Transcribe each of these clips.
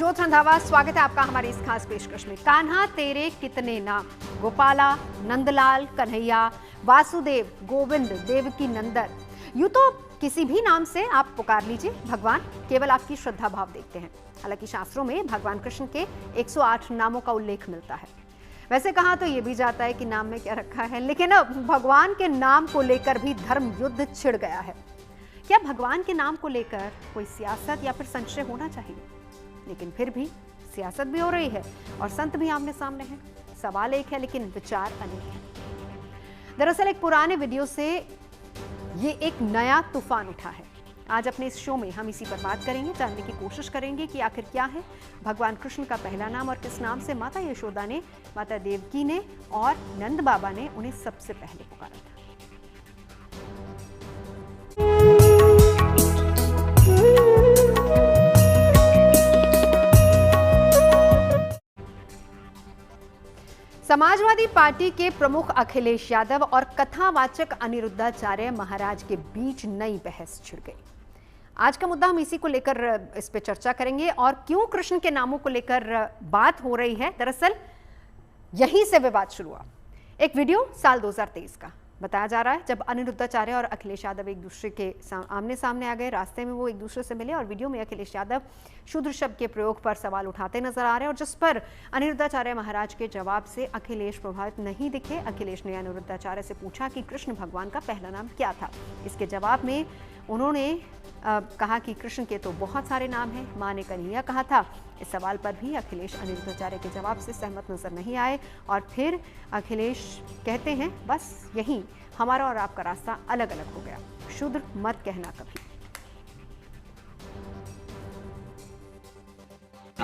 नवजोत रंधावा, स्वागत है आपका हमारी इस खास पेशकश में। कान्हा तेरे कितने नाम, गोपाला, नंदलाल, कन्हैया, वासुदेव, गोविंद, देवकी नंदन, यूं तो किसी भी नाम से आप पुकार लीजिए, भगवान केवल आपकी श्रद्धा भाव देखते हैं। हालांकि शास्त्रों में भगवान कृष्ण के 108 नामों का उल्लेख मिलता है। वैसे कहा तो ये भी जाता है कि नाम में क्या रखा है, लेकिन अब भगवान के नाम को लेकर भी धर्म युद्ध छिड़ गया है। क्या भगवान के नाम को लेकर कोई सियासत या फिर संशय होना चाहिए? लेकिन फिर भी सियासत भी हो रही है और संत भी आमने सामने हैं। सवाल एक है लेकिन विचार अनेक है। दरअसल एक पुराने वीडियो से ये एक नया तूफान उठा है। आज अपने इस शो में हम इसी पर बात करेंगे, जानने की कोशिश करेंगे कि आखिर क्या है भगवान कृष्ण का पहला नाम और किस नाम से माता यशोदा ने, माता देवकी ने और नंद बाबा ने उन्हें सबसे पहले पुकारा था। समाजवादी पार्टी के प्रमुख अखिलेश यादव और कथावाचक अनिरुद्धाचार्य महाराज के बीच नई बहस छिड़ गई। आज का मुद्दा हम इसी को लेकर इस पे चर्चा करेंगे और क्यों कृष्ण के नामों को लेकर बात हो रही है। दरअसल यहीं से विवाद शुरू हुआ। एक वीडियो साल 2023 का बताया जा रहा है जब अनिरुद्धाचार्य और अखिलेश यादव एक दूसरे के आमने सामने आ गए। रास्ते में वो एक दूसरे से मिले और वीडियो में अखिलेश यादव शूद्र शब्द के प्रयोग पर सवाल उठाते नजर आ रहे हैं और जिस पर अनिरुद्धाचार्य महाराज के जवाब से अखिलेश प्रभावित नहीं दिखे। अखिलेश ने अनिरुद्धाचार्य से पूछा कि कृष्ण भगवान का पहला नाम क्या था। इसके जवाब में उन्होंने कहा कि कृष्ण के तो बहुत सारे नाम हैं, मां ने कन्हैया कहा था। इस सवाल पर भी अखिलेश अनिरुद्धाचार्य के जवाब से सहमत नजर नहीं आए और फिर अखिलेश कहते हैं बस यहीं हमारा और आपका रास्ता अलग अलग हो गया, शूद्र मत कहना कभी।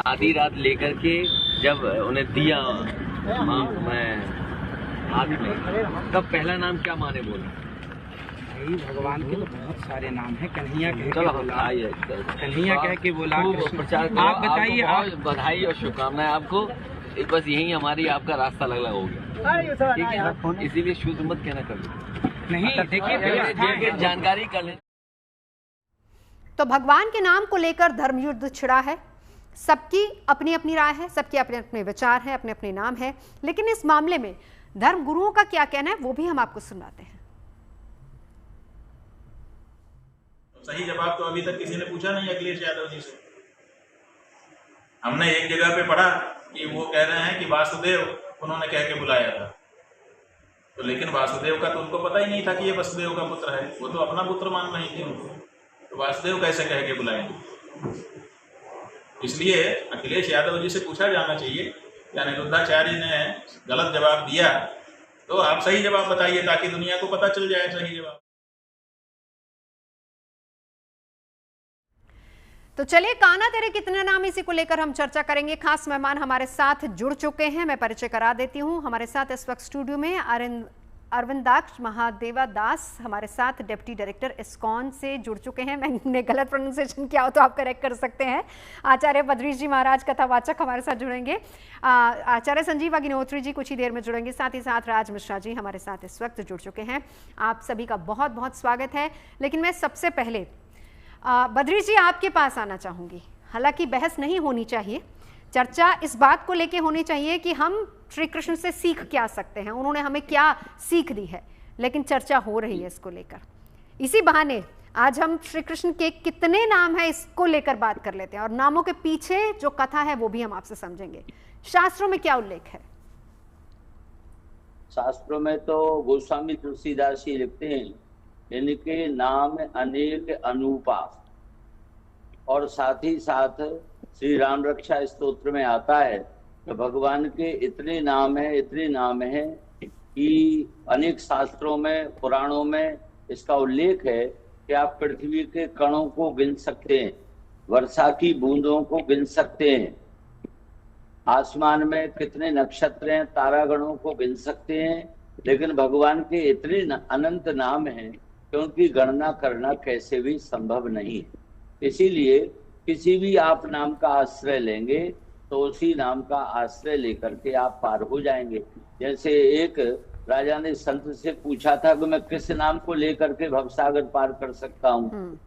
आधी रात लेकर के जब उन्हें दिया मैं हाथ में, तब पहला नाम क्या माने बोला? भगवान के तो बहुत सारे नाम हैं। कन्हैया कह के बोला, कन्हैया कह के बोला। प्रचार आप बताइए। बहुत बधाई और शुभकामनाएं आपको। बस यही हमारी आपका रास्ता अलग अलग हो गया, ठीक है? इसीलिए शूद्र मत कहना कभी नहीं। देखिए जानकारी कर लें। तो भगवान के नाम को लेकर धर्म युद्ध छिड़ा है। सबकी अपनी अपनी राय है, सबके अपने अपने विचार हैं, अपने अपने नाम है। लेकिन इस मामले में धर्म गुरुओं का क्या कहना है वो भी हम आपको सुनाते हैं। सही जवाब तो अभी तक किसी ने पूछा नहीं अखिलेश यादव जी से। हमने एक जगह पे पढ़ा कि वो कह रहे हैं कि वासुदेव उन्होंने कह के बुलाया था, तो लेकिन वासुदेव का तो उनको पता ही नहीं था कि ये वसुदेव का पुत्र है। वो तो अपना पुत्र मान रही थी उनको, तो वासुदेव कैसे कह के बुलाएंगे? इसलिए अखिलेश यादव जी से पूछा जाना चाहिए कि अनिरुद्धाचार्य ने गलत जवाब दिया तो आप सही जवाब बताइए ताकि दुनिया को पता चल जाए सही जवाब। तो चलिए कान्हा तेरे कितने नाम, इसी को लेकर हम चर्चा करेंगे। खास मेहमान हमारे साथ जुड़ चुके हैं, मैं परिचय करा देती हूं। हमारे साथ इस वक्त स्टूडियो में अरविंदाक्ष महादेवा दास हमारे साथ डिप्टी डायरेक्टर इस्कॉन से जुड़ चुके हैं। मैंने गलत प्रोनाउंसिएशन किया हो तो आप करेक्ट कर सकते हैं। आचार्य बद्रीश जी महाराज कथावाचक हमारे साथ जुड़ेंगे। आचार्य संजीव अग्निहोत्री जी कुछ ही देर में जुड़ेंगे। साथ ही साथ राज मिश्रा जी हमारे साथ इस वक्त जुड़ चुके हैं। आप सभी का बहुत बहुत स्वागत है। लेकिन मैं सबसे पहले बद्रीश जी आपके पास आना चाहूंगी। हालांकि बहस नहीं होनी चाहिए, चर्चा इस बात को लेके होनी चाहिए कि हम श्री कृष्ण से सीख क्या सकते हैं, उन्होंने हमें क्या सीख दी है। लेकिन चर्चा हो रही है इसको लेकर। इसी बहाने आज हम श्री कृष्ण के कितने नाम हैं इसको लेकर बात कर लेते हैं और नामों के पीछे जो कथा है वो भी हम आपसे समझेंगे। शास्त्रों में क्या उल्लेख है? शास्त्रों में तो गोस्वामी तुलसीदास जी लिखते हैं इनके नाम अनेक अनूपा, और साथ ही साथ श्री राम रक्षा स्तोत्र में आता है तो भगवान के इतने नाम हैं, इतने नाम हैं कि अनेक शास्त्रों में, पुराणों में इसका उल्लेख है कि आप पृथ्वी के कणों को गिन सकते हैं, वर्षा की बूंदों को गिन सकते हैं, आसमान में कितने नक्षत्र हैं, तारागणों को गिन सकते हैं। लेकिन भगवान के इतने अनंत नाम हैं कि उनकी गणना करना कैसे भी संभव नहीं है। इसीलिए किसी भी आप नाम का आश्रय लेंगे तो उसी नाम का आश्रय लेकर के आप पार हो जाएंगे। जैसे एक राजा ने संत से पूछा था कि मैं किस नाम को लेकर के भवसागर पार कर सकता हूँ।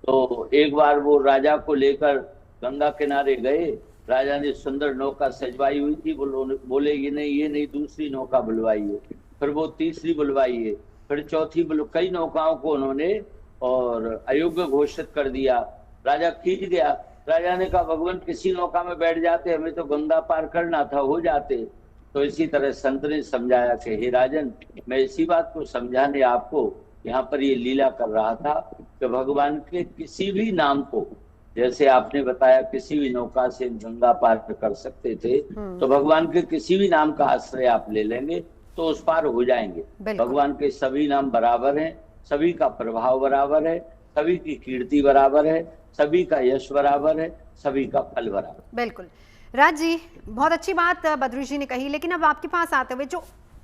तो एक बार वो राजा को लेकर गंगा किनारे गए राजा ने सुंदर नौका सजवाई हुई थी, बोले ये नहीं दूसरी नौका बुलवाई है। फिर वो तीसरी बुलवाई है, फिर चौथी कई नौकाओं को उन्होंने और अयोग्य घोषित कर दिया। राजा खींच गया। राजा ने कहा भगवान किसी नौका में बैठ जाते, हमें तो गंगा पार करना था, हो जाते। तो इसी तरह संत ने समझाया कि हे राजन, मैं इसी बात को समझाने आपको यहाँ पर ये लीला कर रहा था कि भगवान के किसी भी नाम को, जैसे आपने बताया किसी भी नौका से गंगा पार कर सकते थे, तो भगवान के किसी भी नाम का आश्रय आप ले लेंगे तो उस पार हो जाएंगे। भगवान के सभी नाम बराबर हैं, सभी का प्रभाव बराबर है, सभी की कीर्ति बराबर है, सभी का यश बराबर है, सभी का फल बराबर। बिल्कुल राज जी, बहुत अच्छी बात बद्री जी ने कही, लेकिन अब आपके पास आते हुए जो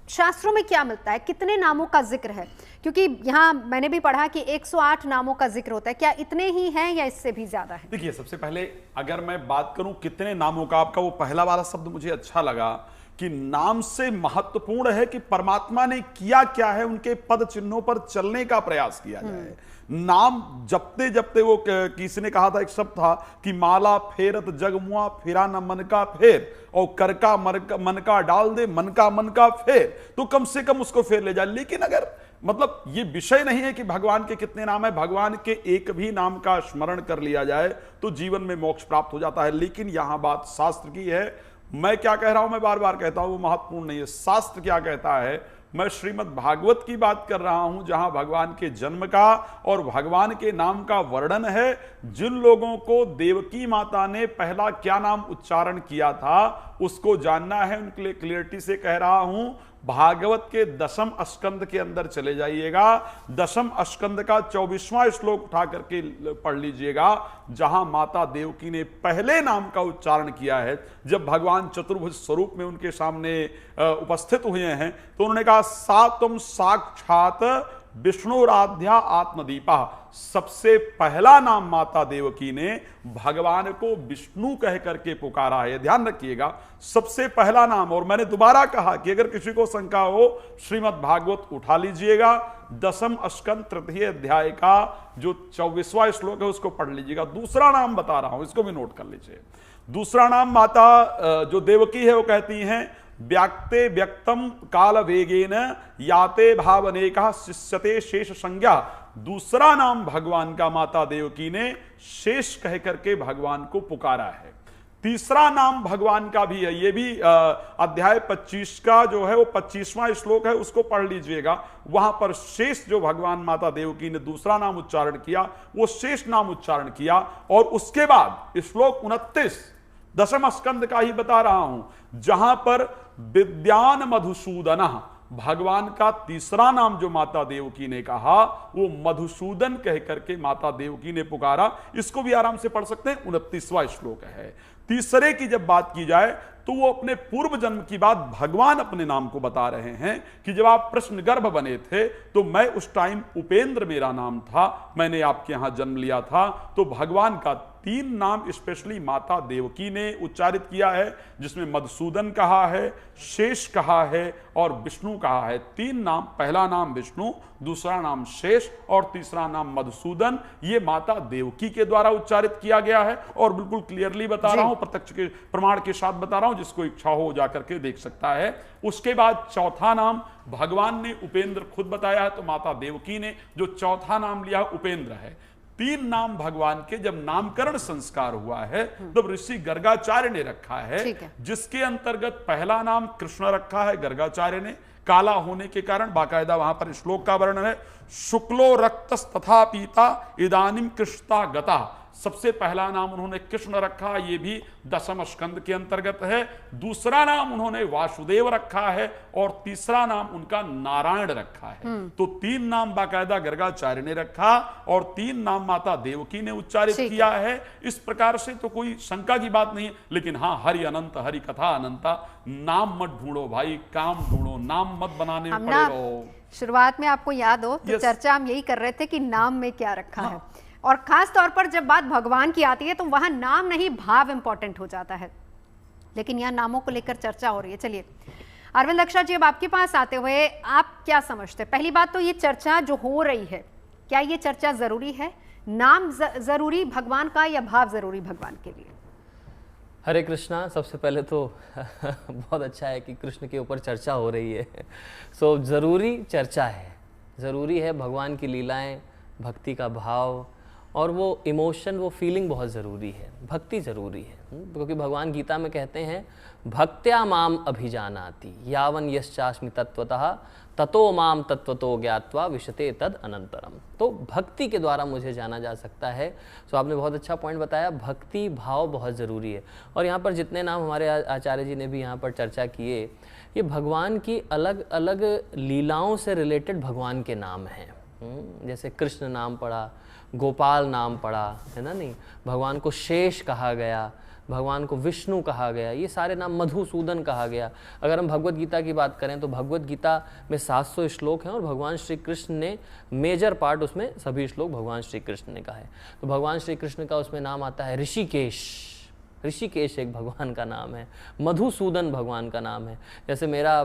शास्त्रों में क्या मिलता है, कितने नामों का जिक्र है? क्योंकि यहाँ मैंने भी पढ़ा कि 108 नामों का जिक्र होता है, क्या इतने ही हैं या इससे भी ज्यादा है? देखिए, सबसे पहले अगर मैं बात करूं कितने नामों का, आपका वो पहला वाला शब्द मुझे अच्छा लगा कि नाम से महत्वपूर्ण है कि परमात्मा ने किया क्या है, उनके पद चिन्हों पर चलने का प्रयास किया जाए। नाम जपते जपते, वो किसी ने कहा था, एक शब्द था कि माला फेरत जगमुआ फिरा न मन का फेर, और कर का मन का डाल दे, मन का फेर, तो कम से कम उसको फेर ले जाए। लेकिन अगर मतलब ये विषय नहीं है कि भगवान के कितने नाम है, भगवान के एक भी नाम का स्मरण कर लिया जाए तो जीवन में मोक्ष प्राप्त हो जाता है। लेकिन यहां बात शास्त्र की है। मैं क्या कह रहा हूं, मैं बार बार कहता हूं, वो महत्वपूर्ण नहीं है। शास्त्र क्या कहता है, मैं श्रीमद् भागवत की बात कर रहा हूं, जहां भगवान के जन्म का और भगवान के नाम का वर्णन है। जिन लोगों को देवकी माता ने पहला क्या नाम उच्चारण किया था उसको जानना है, उनके लिए क्लियरिटी से कह रहा हूं, भागवत के 10वें स्कंद के अंदर चले जाइएगा। 10वें स्कंद का 24वां श्लोक उठा करके पढ़ लीजिएगा, जहां माता देवकी ने पहले नाम का उच्चारण किया है। जब भगवान चतुर्भुज स्वरूप में उनके सामने उपस्थित हुए हैं तो उन्होंने कहा, सात्वम साक्षात विष्णुराध्या आत्मदीपा। सबसे पहला नाम माता देवकी ने भगवान को विष्णु कह करके पुकारा है, ध्यान रखिएगा, सबसे पहला नाम। और मैंने दोबारा कहा कि अगर किसी को शंका हो, श्रीमद् भागवत उठा लीजिएगा, 10वें स्कंद 3 अध्याय का जो 24वां श्लोक है उसको पढ़ लीजिएगा। दूसरा नाम बता रहा हूं, इसको भी नोट कर लीजिए। दूसरा नाम माता जो देवकी है वो कहती हैं, व्याक्ते व्यक्तम काल वेगेन याते भावनेका शिष्यते शेष संज्ञा। दूसरा नाम भगवान का माता देवकी ने शेष कह करके भगवान को पुकारा है। तीसरा नाम भगवान का भी है, ये भी अध्याय 25 का जो है वो 25वां श्लोक है, उसको पढ़ लीजिएगा। वहां पर शेष जो भगवान माता देवकी ने दूसरा नाम उच्चारण किया, वो शेष नाम उच्चारण किया। और उसके बाद श्लोक 29 10वें स्कंद का ही बता रहा हूं, जहां पर विद्यान मधुसूदन, भगवान का तीसरा नाम जो माता देवकी ने कहा वो मधुसूदन कह करके माता देवकी ने पुकारा। इसको भी आराम से पढ़ सकते हैं, 29वां श्लोक है। तीसरे की जब बात की जाए तो वो अपने पूर्व जन्म की बात भगवान अपने नाम को बता रहे हैं कि जब आप प्रश्न गर्भ बने थे तो मैं उस टाइम उपेंद्र मेरा नाम था, मैंने आपके यहां जन्म लिया था। तो भगवान का 3 नाम स्पेशली माता देवकी ने उच्चारित किया है, जिसमें मधुसूदन कहा है, शेष कहा है और विष्णु कहा है। 3 नाम, पहला नाम विष्णु, दूसरा नाम शेष और तीसरा नाम मधुसूदन, ये माता देवकी के द्वारा उच्चारित किया गया है। और बिल्कुल क्लियरली बता रहा हूं, प्रत्यक्ष के प्रमाण के साथ बता रहा हूं, जिसको इच्छा हो जाकर के देख सकता है। उसके बाद चौथा नाम भगवान ने उपेंद्र खुद बताया है, तो माता देवकी ने जो चौथा नाम लिया उपेंद्र है। 3 नाम भगवान के जब नामकरण संस्कार हुआ है तब ऋषि गर्गाचार्य ने रखा है, जिसके अंतर्गत पहला नाम कृष्ण रखा है गर्गाचार्य ने, काला होने के कारण, बाकायदा वहां पर श्लोक का वर्णन है, शुक्लो रक्तस तथा पीता इदानीम कृष्णता गता। सबसे पहला नाम उन्होंने कृष्ण रखा, ये भी 10वें स्कंद के अंतर्गत है। दूसरा नाम उन्होंने वासुदेव रखा है और तीसरा नाम उनका नारायण रखा है। तो 3 नाम बाकायदा गर्गाचार्य ने रखा और 3 नाम माता देवकी ने उच्चारित किया है। इस प्रकार से तो कोई शंका की बात नहीं है। लेकिन हाँ, हरि अनंत, हरि कथा अनंता, नाम मत ढूंढो भाई, काम ढूंढो, नाम मत बनाने में पड़े रहो। शुरुआत में आपको याद हो तो चर्चा हम यही कर रहे थे कि नाम में क्या रखा है, और खास तौर पर जब बात भगवान की आती है तो वहां नाम नहीं भाव इंपॉर्टेंट हो जाता है। लेकिन यहां नामों को लेकर चर्चा हो रही है। चलिए अरविंद अक्षा जी, अब आपके पास आते हुए आप क्या समझते हैं? पहली बात तो ये चर्चा जो हो रही है, क्या ये चर्चा जरूरी है? नाम जरूरी भगवान का या भाव जरूरी भगवान के लिए? हरे कृष्णा। सबसे पहले तो बहुत अच्छा है कि कृष्ण के ऊपर चर्चा हो रही है। सो ज़रूरी चर्चा है, ज़रूरी है। भगवान की लीलाएं, भक्ति का भाव और वो इमोशन, वो फीलिंग बहुत ज़रूरी है। भक्ति ज़रूरी है, क्योंकि भगवान गीता में कहते हैं भक्त्या माम अभिजानाति यावन यश्चास्मि तत्वतः ततो माम तत्वतो ज्ञात्वा विशते तद अनंतरम। तो भक्ति के द्वारा मुझे जाना जा सकता है। सो आपने बहुत अच्छा पॉइंट बताया, भक्ति भाव बहुत ज़रूरी है। और यहाँ पर जितने नाम हमारे आचार्य जी ने भी यहाँ पर चर्चा किए, ये भगवान की अलग अलग लीलाओं से रिलेटेड भगवान के नाम हैं। जैसे कृष्ण नाम पड़ा, गोपाल नाम पड़ा, है ना, नहीं, भगवान को शेष कहा गया, भगवान को विष्णु कहा गया, ये सारे नाम, मधुसूदन कहा गया। अगर हम भगवत गीता की बात करें तो भगवत गीता में 700 श्लोक हैं और भगवान श्री कृष्ण ने मेजर पार्ट उसमें सभी श्लोक भगवान श्री कृष्ण ने कहा है। तो भगवान श्री कृष्ण का उसमें नाम आता है ऋषिकेश। ऋषिकेश एक भगवान का नाम है, मधुसूदन भगवान का नाम है। जैसे मेरा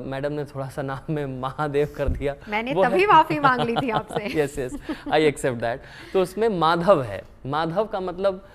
मैडम ने थोड़ा सा नाम में महादेव कर दिया, मैंने तभी माफी मांग ली थी आपसे। Yes yes, I accept that. तो उसमें माधव है। माधव का मतलब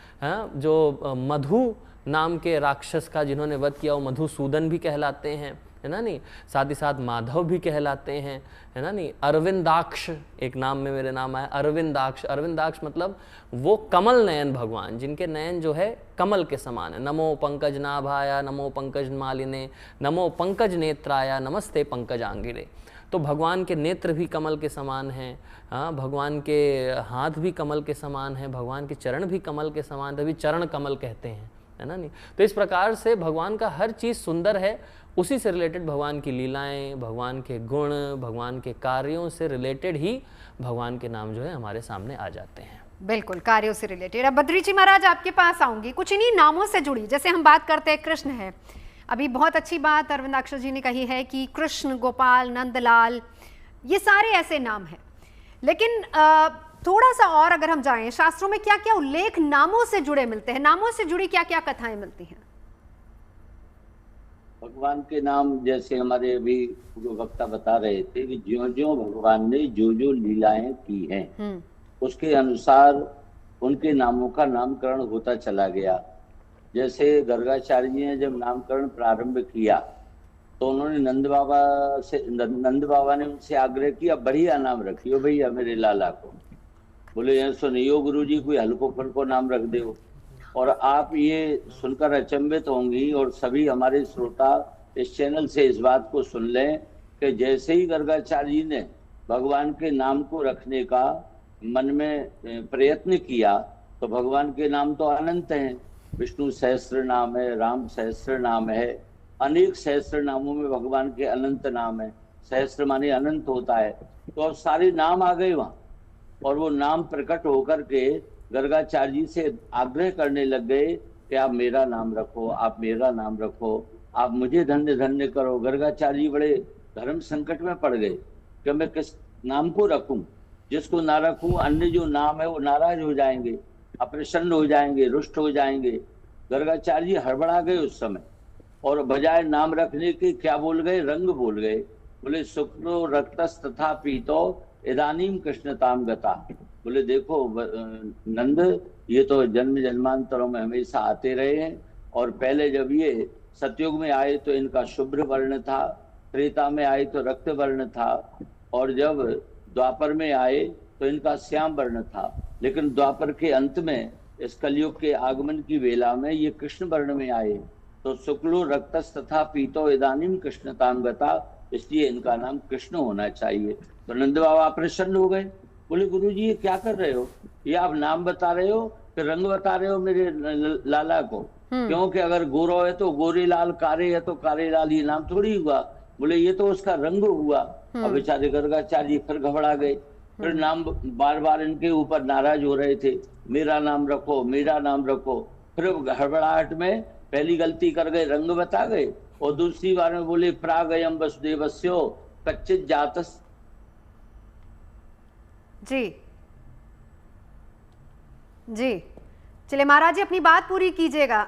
जो मधु नाम के राक्षस का जिन्होंने वध किया वो मधुसूदन भी कहलाते हैं, है ना, नहीं, साथ ही साथ माधव भी कहलाते हैं, है ना, नहीं। अरविंदाक्ष एक नाम में मेरे नाम आया, अरविंदाक्ष। अरविंदाक्ष मतलब वो कमल नयन भगवान, जिनके नयन जो है कमल के समान है। नमो पंकज नाभाया, नमो पंकज मालिने, नमो पंकज नेत्राया, नमस्ते पंकज आंगिरे। तो भगवान के नेत्र भी कमल के समान हैं, हाँ, भगवान के हाथ भी कमल के समान हैं, भगवान के चरण भी कमल के समान, तभी चरण कमल कहते हैं, है ना, नहीं। तो इस प्रकार से भगवान का हर चीज़ सुंदर है। उसी से रिलेटेड भगवान की लीलाएं, भगवान के गुण, भगवान के कार्यों से रिलेटेड ही भगवान के नाम जो है हमारे सामने आ जाते हैं। बिल्कुल, कार्यों से रिलेटेड। अब बद्री जी महाराज आपके पास आऊंगी, कुछ इन्हीं नामों से जुड़ी, जैसे हम बात करते हैं कृष्ण है, अभी बहुत अच्छी बात अरविंदाक्ष जी ने कही है कि कृष्ण, गोपाल, नंदलाल, ये सारे ऐसे नाम हैं। लेकिन थोड़ा सा और अगर हम जाएं, शास्त्रों में क्या क्या उल्लेख नामों से जुड़े मिलते हैं, नामों से जुड़ी क्या क्या कथाएं मिलती हैं? भगवान के नाम, जैसे हमारे अभी वक्ता बता रहे थे कि ज्यों ज्यों भगवान ने जो जो लीलाएं की हैं उसके अनुसार उनके नामों का नामकरण होता चला गया। जैसे गर्गाचार्य जी ने जब नामकरण प्रारंभ किया तो उन्होंने नंद बाबा ने उनसे आग्रह किया बढ़िया नाम रखियो भैया मेरे लाला को। बोले ऐसा नहीं हो गुरु जी, कोई हल्को फुल्को नाम रख दो। और आप ये सुनकर अचंभित होंगी और सभी हमारे श्रोता इस चैनल से इस बात को सुन लें कि जैसे ही गर्गाचार्य जी ने भगवान के नाम को रखने का मन में प्रयत्न किया तो भगवान के नाम तो अनंत हैं। विष्णु सहस्त्र नाम है, राम सहस्त्र नाम है, अनेक सहस्त्र नामों में भगवान के अनंत नाम है। सहस्त्र माने अनंत होता है। तो अब सारे नाम आ गए वहाँ और वो नाम प्रकट होकर के गर्गाचार्य जी से आग्रह करने लग गए कि आप मेरा नाम रखो, आप मेरा नाम रखो, आप मुझे धन्य धन्य करो। गर्गाचार्य जी बड़े धर्म संकट में पड़ गए कि मैं किस नाम को रखूं, जिसको ना रखूं अन्य जो नाम है वो नाराज हो जाएंगे, अप्रसन्न हो जाएंगे, रुष्ट हो जाएंगे। गर्गाचार्य जी हड़बड़ा गए उस समय और बजाय नाम रखने के क्या बोल गए, रंग बोल गए। बोले शुक्लो रक्तस तथा पीतो इदानीम कृष्णताम गता। बोले देखो नंद, ये तो जन्म जन्मांतरों में हमेशा आते रहे हैं और पहले जब ये सतयुग में आए तो इनका शुभ्र वर्ण था, त्रेता में आए तो रक्त वर्ण था और जब द्वापर में आए तो इनका श्याम वर्ण था। लेकिन द्वापर के अंत में इस कलयुग के आगमन की वेला में ये कृष्ण वर्ण में आए तो शुक्लो रक्तस तथा पीतो इदानीम कृष्णताम गता, इसलिए इनका नाम कृष्ण होना चाहिए। तो नंद बाबा प्रसन्न हो गए। बोले गुरु जी ये क्या कर रहे हो, ये आप नाम बता रहे हो कि रंग बता रहे हो मेरे लाला को? क्योंकि अगर गोरो है तो गोरे लाल, कारे है तो कारे लाल, ये नाम थोड़ी हुआ। बोले ये तो उसका रंग हुआ। अब बेचारे गर्गाचार्य जी फिर घबरा गए, फिर नाम बार बार इनके ऊपर नाराज हो रहे थे, मेरा नाम रखो, मेरा नाम रखो। फिर हड़बड़ाहट में पहली गलती कर गए, रंग बता गए और दूसरी बार में बोले प्रागयम वसुदेवस्यो कच्चित जातस। जी जी, चलिए महाराज जी अपनी बात पूरी कीजिएगा।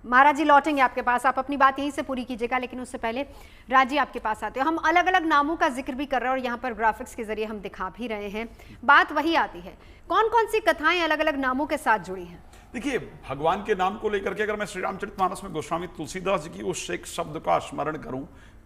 महाराज जी लौटेंगे आपके पास, आप अपनी बात यहीं से पूरी कीजिएगा, लेकिन उससे पहले राज जी आपके पास आते हो। हम अलग अलग नामों का जिक्र भी कर रहे हैं और यहाँ पर ग्राफिक्स के जरिए हम दिखा भी रहे हैं। बात वही आती है, कौन कौन सी कथाएं अलग अलग नामों के साथ जुड़ी हैं? देखिए, भगवान के नाम को लेकर के अगर मैं श्री रामचरितमानस में गोस्वामी तुलसीदास जी की उस एक शब्द का स्मरण करूं,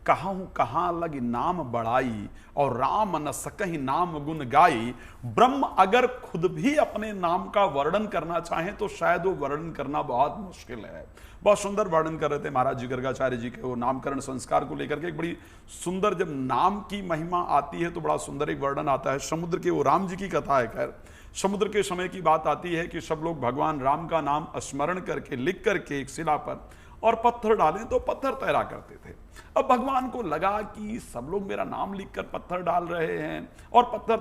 कहां हूं कहां लगी नाम बड़ाई और राम न सकहि नाम गुण गाई। ब्रह्म अगर खुद भी अपने नाम का वर्णन करना चाहें तो शायद वो वर्णन करना बहुत मुश्किल है। बहुत सुंदर वर्णन कर रहे थे महाराज जी गर्गाचार्य जी के वो नामकरण संस्कार को लेकर के। एक बड़ी सुंदर, जब नाम की महिमा आती है तो बड़ा सुंदर एक वर्णन आता है। समुद्र के, वो राम जी की कथा है, खैर समुद्र के समय की बात आती है कि सब लोग भगवान राम का नाम स्मरण करके लिख करके एक शिला पर और पत्थर डालें तो पत्थर तैरा करते थे। अब भगवान को लगा कि सब लोग मेरा नाम लिखकर पत्थर डाल रहे हैं और पत्थर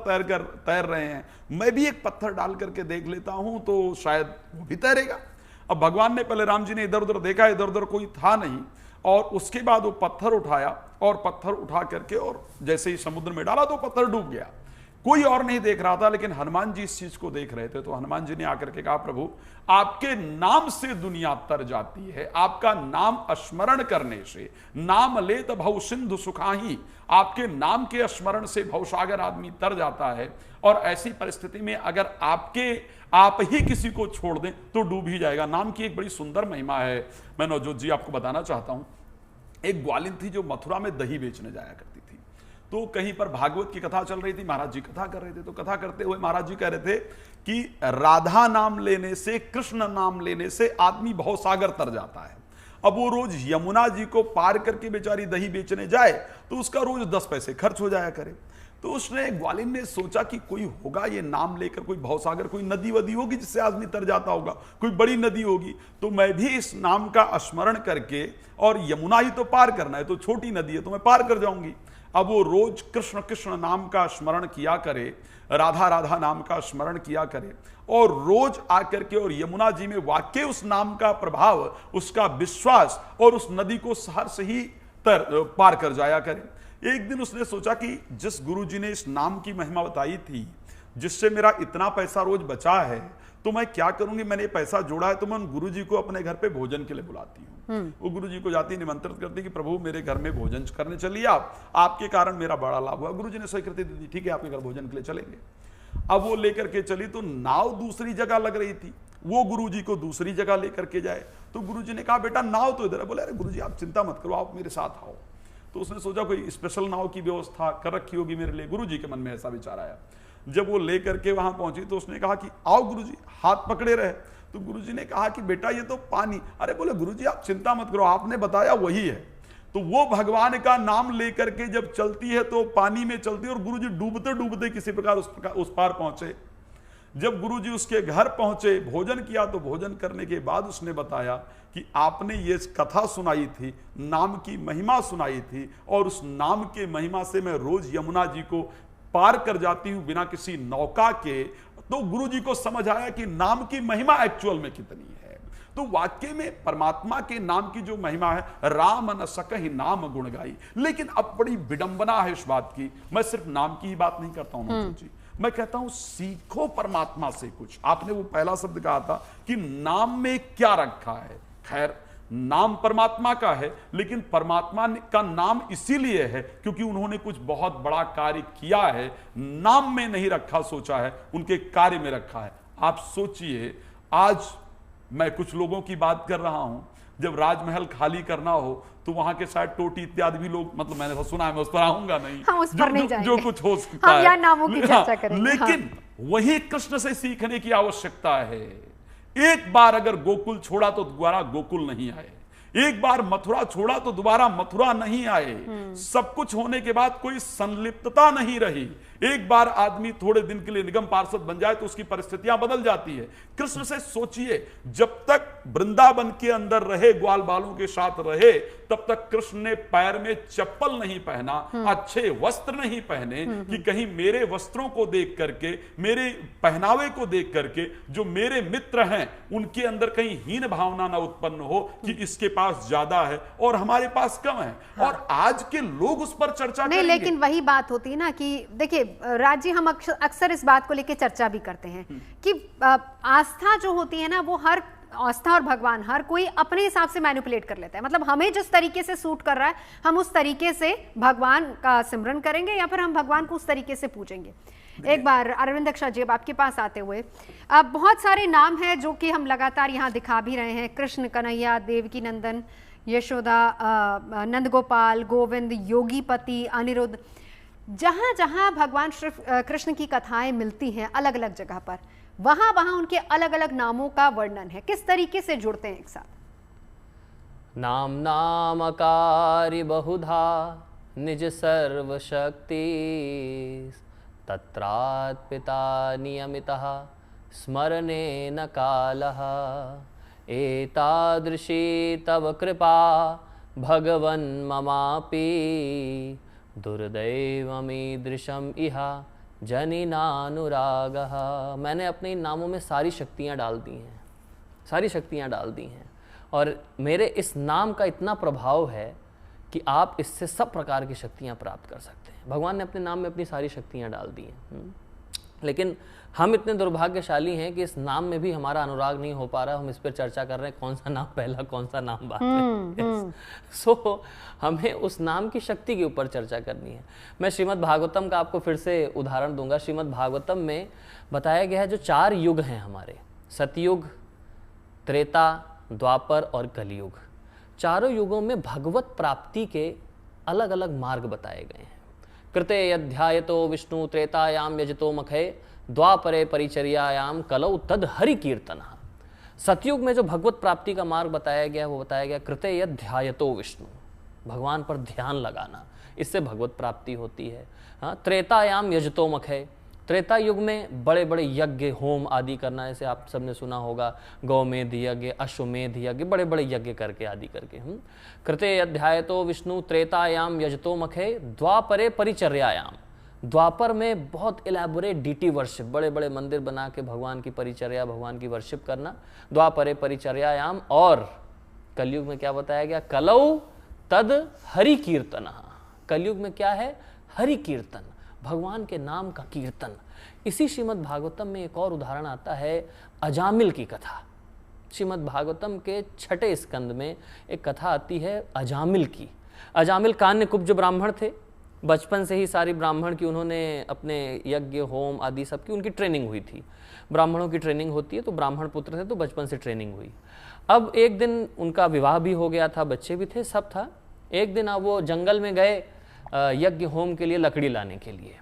तैर रहे हैं, मैं भी एक पत्थर डाल करके देख लेता हूं तो शायद वो भी तैरेगा। अब भगवान ने, पहले राम जी ने इधर उधर देखा, इधर उधर कोई था नहीं, और उसके बाद वो पत्थर उठाया और पत्थर उठा करके और जैसे ही समुद्र में डाला तो पत्थर डूब गया। कोई और नहीं देख रहा था, लेकिन हनुमान जी इस चीज को देख रहे थे। तो हनुमान जी ने आकर के कहा, प्रभु आपके नाम से दुनिया तर जाती है, आपका नाम स्मरण करने से, नाम लेत भव सिंधु सुखाही, आपके नाम के स्मरण से भवसागर आदमी तर जाता है। और ऐसी परिस्थिति में अगर आप ही किसी को छोड़ दें तो डूब ही जाएगा। नाम की एक बड़ी सुंदर महिमा है। मैं नवजोत जी आपको बताना चाहता हूं, एक ग्वालिन थी जो मथुरा में दही बेचने जाया करती थी। तो कहीं पर भागवत की कथा चल रही थी, महाराज जी कथा कर रहे थे। तो कथा करते हुए महाराज जी कह रहे थे कि राधा नाम लेने से, कृष्ण नाम लेने से आदमी भवसागर तर जाता है। अब वो रोज यमुना जी को पार करके बेचारी दही बेचने जाए तो उसका रोज 10 पैसे खर्च हो जाया करे। तो उसने, ग्वालिन ने सोचा कि कोई होगा ये नाम लेकर, कोई भवसागर, कोई नदी वदी होगी जिससे आदमी तर जाता होगा, कोई बड़ी नदी होगी, तो मैं भी इस नाम का स्मरण करके, और यमुना ही तो पार करना है, तो छोटी नदी है तो मैं पार कर जाऊंगी। अब वो रोज कृष्ण कृष्ण नाम का स्मरण किया करे, राधा राधा नाम का स्मरण किया करे, और रोज आकर के और यमुना जी में वाकई उस नाम का प्रभाव, उसका विश्वास, और उस नदी को सहर से ही पार कर जाया करे। एक दिन उसने सोचा कि जिस गुरुजी ने इस नाम की महिमा बताई थी, जिससे मेरा इतना पैसा रोज बचा है, तो मैं क्या करूंगी, मैंने पैसा जोड़ा है तो मैं उन गुरुजी को अपने घर पे भोजन के लिए बुलाती हूँ। वो गुरुजी को जाती, निमंत्रित करती कि प्रभु मेरे घर में भोजन करने चलिए आपके कारण मेरा बड़ा लाभ हुआ। गुरुजी ने स्वीकृति दी, ठीक है आपके घर भोजन के लिए चलेंगे। अब वो लेकर के चली तो नाव दूसरी जगह लग रही थी, वो गुरुजी को दूसरी जगह लेकर के जाए। तो गुरुजी ने कहा, बेटा नाव तो इधर है। बोले, अरे गुरुजी आप चिंता मत करो, आप मेरे साथ आओ। तो उसने सोचा कोई स्पेशल नाव की व्यवस्था कर रखी होगी मेरे लिए। गुरुजी के मन में ऐसा विचार आया। जब वो लेकर के वहां पहुंची तो उसने कहा कि आओ गुरुजी, हाथ पकड़े रहे। तो गुरुजी ने कहा कि बेटा ये तो पानी। अरे बोले, गुरुजी आप चिंता मत करो, आपने बताया वही है। तो वो भगवान का नाम लेकर के जब चलती है तो पानी में चलती है, और गुरुजी डूबते डूबते किसी प्रकार उस पार पहुंचे। जब गुरुजी उसके घर पहुंचे, भोजन किया, तो भोजन करने के बाद उसने बताया कि आपने ये कथा सुनाई थी, नाम की महिमा सुनाई थी, और उस नाम के महिमा से मैं रोज यमुना जी को पार कर जाती हूं बिना किसी नौका के। तो गुरुजी को समझ आया कि नाम की महिमा एक्चुअल में कितनी है। तो वाक्य में परमात्मा के नाम की जो महिमा है, राम न सकहि नाम गुण गाई। लेकिन अब बड़ी विडंबना है इस बात की, मैं सिर्फ नाम की ही बात नहीं करता हूं जी, मैं कहता हूं सीखो परमात्मा से कुछ। आपने वो पहला शब्द कहा था कि नाम में क्या रखा है। खैर, नाम परमात्मा का है, लेकिन परमात्मा का नाम इसीलिए है क्योंकि उन्होंने कुछ बहुत बड़ा कार्य किया है। नाम में नहीं रखा, सोचा है, उनके कार्य में रखा है। आप सोचिए, आज मैं कुछ लोगों की बात कर रहा हूं, जब राजमहल खाली करना हो तो वहां के शायद टोटी इत्यादि भी लोग, मतलब मैंने सुना है, मैं उस पर आऊंगा नहीं, उस पर नहीं जाएंगे। जो कुछ हो सकता है, यहाँ नामों की चर्चा करेंगे। लेकिन वही कृष्ण से सीखने की आवश्यकता है। एक बार अगर गोकुल छोड़ा तो दोबारा गोकुल नहीं आए, एक बार मथुरा छोड़ा तो दोबारा मथुरा नहीं आए। सब कुछ होने के बाद कोई संलिप्तता नहीं रही। एक बार आदमी थोड़े दिन के लिए निगम पार्षद बन जाए तो उसकी परिस्थितियां बदल जाती है। कृष्ण से सोचिए, जब तक वृंदावन के अंदर रहे, ग्वाल बालों के साथ रहे, तब तक कृष्ण ने पैर में चप्पल नहीं पहना, अच्छे वस्त्र नहीं पहने, कि कहीं मेरे वस्त्रों को देख करके, मेरे पहनावे को देख करके जो मेरे मित्र हैं उनके अंदर कहीं हीन भावना ना उत्पन्न हो कि इसके पास ज्यादा है और हमारे पास कम है। और आज के लोग उस पर चर्चा नहीं, करेंगे। लेकिन वही बात होती है ना कि देखिए राज जी, हम अक्सर इस बात को लेकर चर्चा भी करते हैं कि आस्था जो होती है ना, वो हर आस्था और भगवान हर कोई अपने हिसाब से मैनिपुलेट कर लेता है। मतलब हमें जिस तरीके से सूट कर रहा है, हम उस तरीके से भगवान का सिमरन करेंगे या फिर हम भगवान को उस तरीके से पूजेंगे। एक बार अरविंद अक्षा जी, अब आपके पास आते हुए, अब बहुत सारे नाम हैं जो कि हम लगातार यहाँ दिखा भी रहे हैं, कृष्ण, कन्हैया, देवकी नंदन, यशोदा, नंद गोपाल, गोविंद, योगीपति, अनिरुद्ध। जहाँ जहाँ भगवान श्री कृष्ण की कथाएं मिलती हैं अलग अलग जगह पर, वहाँ वहाँ उनके अलग अलग नामों का वर्णन है। किस तरीके से जुड़ते हैं एक साथ? नाम नामकारी बहुधा निज सर्वशक्ति तत्रात् पिता नियमितः स्मरणे न कालः एतादृशी तव कृपा भगवन् ममापि दुर्दैवमीदृशम् इह जनिनानुरागः। मैंने अपने इन नामों में सारी शक्तियाँ डाल दी हैं, सारी शक्तियाँ डाल दी हैं, और मेरे इस नाम का इतना प्रभाव है कि आप इससे सब प्रकार की शक्तियाँ प्राप्त कर सकते हैं। भगवान ने अपने नाम में अपनी सारी शक्तियाँ डाल दी हैं। लेकिन हम इतने दुर्भाग्यशाली हैं कि इस नाम में भी हमारा अनुराग नहीं हो पा रहा। हम इस पर चर्चा कर रहे हैं कौन सा नाम पहला, कौन सा नाम बाद में। सो हमें उस नाम की शक्ति के ऊपर चर्चा करनी है। मैं श्रीमद् भागवतम का आपको फिर से उदाहरण दूंगा। श्रीमद् भागवतम में बताया गया है जो 4 युग हैं हमारे, सतयुग, त्रेता, द्वापर और कलयुग, चारों युगों में भगवत प्राप्ति के अलग अलग मार्ग बताए गए हैं। कृते अध्यायतो विष्णु त्रेतायाम यजतो मखे द्वापरे परिचर्यायाम कलौ तद हरि कीर्तन। सतयुग में जो भगवत प्राप्ति का मार्ग बताया गया वो बताया गया कृते अध्यायतो विष्णु, भगवान पर ध्यान लगाना, इससे भगवत प्राप्ति होती है। हाँ, त्रेतायाम यजतो मखे, त्रेता युग में बड़े बड़े यज्ञ होम आदि करना, जैसे आप सबने सुना होगा गौमेध यज्ञ, अश्वमेध यज्ञ, बड़े बड़े यज्ञ करके आदि करके। कृते अध्यायतो विष्णु त्रेतायाम यजतो मखे द्वापरे परिचर्यायाम, द्वापर में बहुत इलेबोरेट डीटी वर्शिप, बड़े बड़े मंदिर बना के भगवान की परिचर्या, भगवान की वर्शिप करना, द्वापरे परिचर्यायाम। और कलयुग में क्या बताया गया? कलौ तद हरि कीर्तन। कलयुग में क्या है? हरि कीर्तन, भगवान के नाम का कीर्तन। इसी श्रीमद् भागवतम में एक और उदाहरण आता है अजामिल की कथा। श्रीमद् भागवतम के 6ठे स्कंद में एक कथा आती है अजामिल की। अजामिल कान्य कुब्ज ब्राह्मण थे, बचपन से ही सारी ब्राह्मण की उन्होंने अपने यज्ञ होम आदि सब की उनकी ट्रेनिंग हुई थी। ब्राह्मणों की ट्रेनिंग होती है, तो ब्राह्मण पुत्र थे तो बचपन से ट्रेनिंग हुई। अब एक दिन उनका विवाह भी हो गया था, बच्चे भी थे, सब था। एक दिन अब वो जंगल में गए यज्ञ होम के लिए लकड़ी लाने के लिए।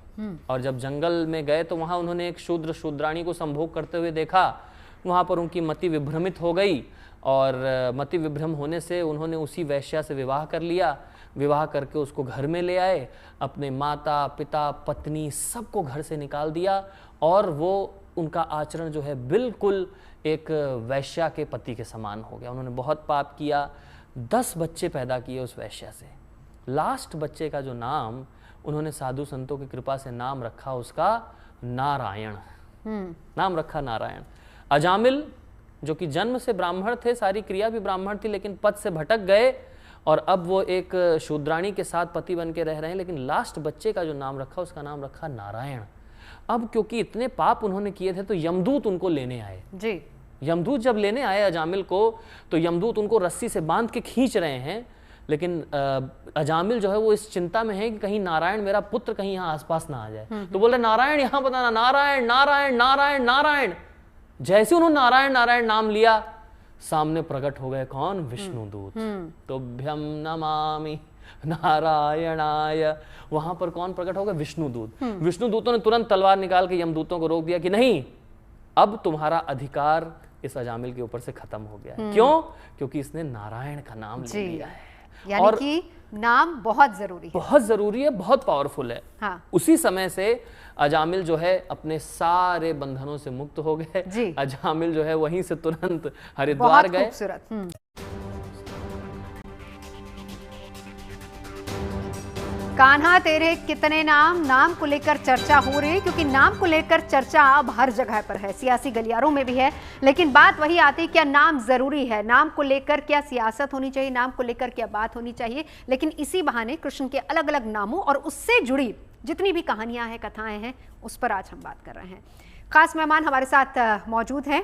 और जब जंगल में गए तो वहाँ उन्होंने एक शूद्र शूद्राणी को संभोग करते हुए देखा। वहाँ पर उनकी मति विभ्रमित हो गई और मति विभ्रम होने से उन्होंने उसी वैश्या से विवाह कर लिया। विवाह करके उसको घर में ले आए, अपने माता पिता पत्नी सबको घर से निकाल दिया और वो उनका आचरण जो है बिल्कुल एक वैश्या के पति के समान हो गया। उन्होंने बहुत पाप किया, 10 बच्चे पैदा किए उस वैश्या से। लास्ट बच्चे का जो नाम उन्होंने साधु संतों की कृपा से नाम रखा उसका नारायण, नाम रखा नारायण। अजामिल जो कि जन्म से ब्राह्मण थे, सारी क्रिया भी ब्राह्मण थी, लेकिन पद से भटक गए और अब वो एक शूद्राणी के साथ पति बन के रह रहे हैं। लेकिन लास्ट बच्चे का जो नाम रखा उसका नाम रखा नारायण। अब क्योंकि इतने पाप उन्होंने किए थे तो यमदूत उनको लेने आए जी। यमदूत जब लेने आए अजामिल को तो यमदूत उनको रस्सी से बांध के खींच रहे हैं। लेकिन अजामिल जो है वो इस चिंता में है कि कहीं नारायण मेरा पुत्र कहीं यहाँ आसपास ना आ जाए। तो बोल रहे नारायण यहाँ बताना, नारायण नारायण नारायण नारायण। जैसे उन्होंने नारायण नारायण नाम लिया, सामने प्रकट हो गए कौन? विष्णुदूत। तुभ्यम नमामि नारायणाय। वहां पर कौन प्रकट हो गए? विष्णुदूत। विष्णुदूतों ने तुरंत तलवार निकाल के यमदूतों को रोक दिया कि नहीं, अब तुम्हारा अधिकार इस अजामिल के ऊपर से खत्म हो गया है। क्यों? क्योंकि इसने नारायण का नाम ले लिया है। यानी कि नाम बहुत जरूरी है, बहुत जरूरी है, बहुत पावरफुल है। हाँ। उसी समय से अजामिल जो है अपने सारे बंधनों से मुक्त हो गए। अजामिल जो है वहीं से तुरंत हरिद्वार गए। खूबसूरत। कान्हा तेरे कितने नाम, नाम को लेकर चर्चा हो रही है, क्योंकि नाम को लेकर चर्चा अब हर जगह पर है, सियासी गलियारों में भी है। लेकिन बात वही आती है, क्या नाम जरूरी है? नाम को लेकर क्या सियासत होनी चाहिए? नाम को लेकर क्या बात होनी चाहिए? लेकिन इसी बहाने कृष्ण के अलग अलग नामों और उससे जुड़ी जितनी भी कहानियां हैं, कथाएं हैं, उस पर आज हम बात कर रहे हैं। खास मेहमान हमारे साथ मौजूद हैं।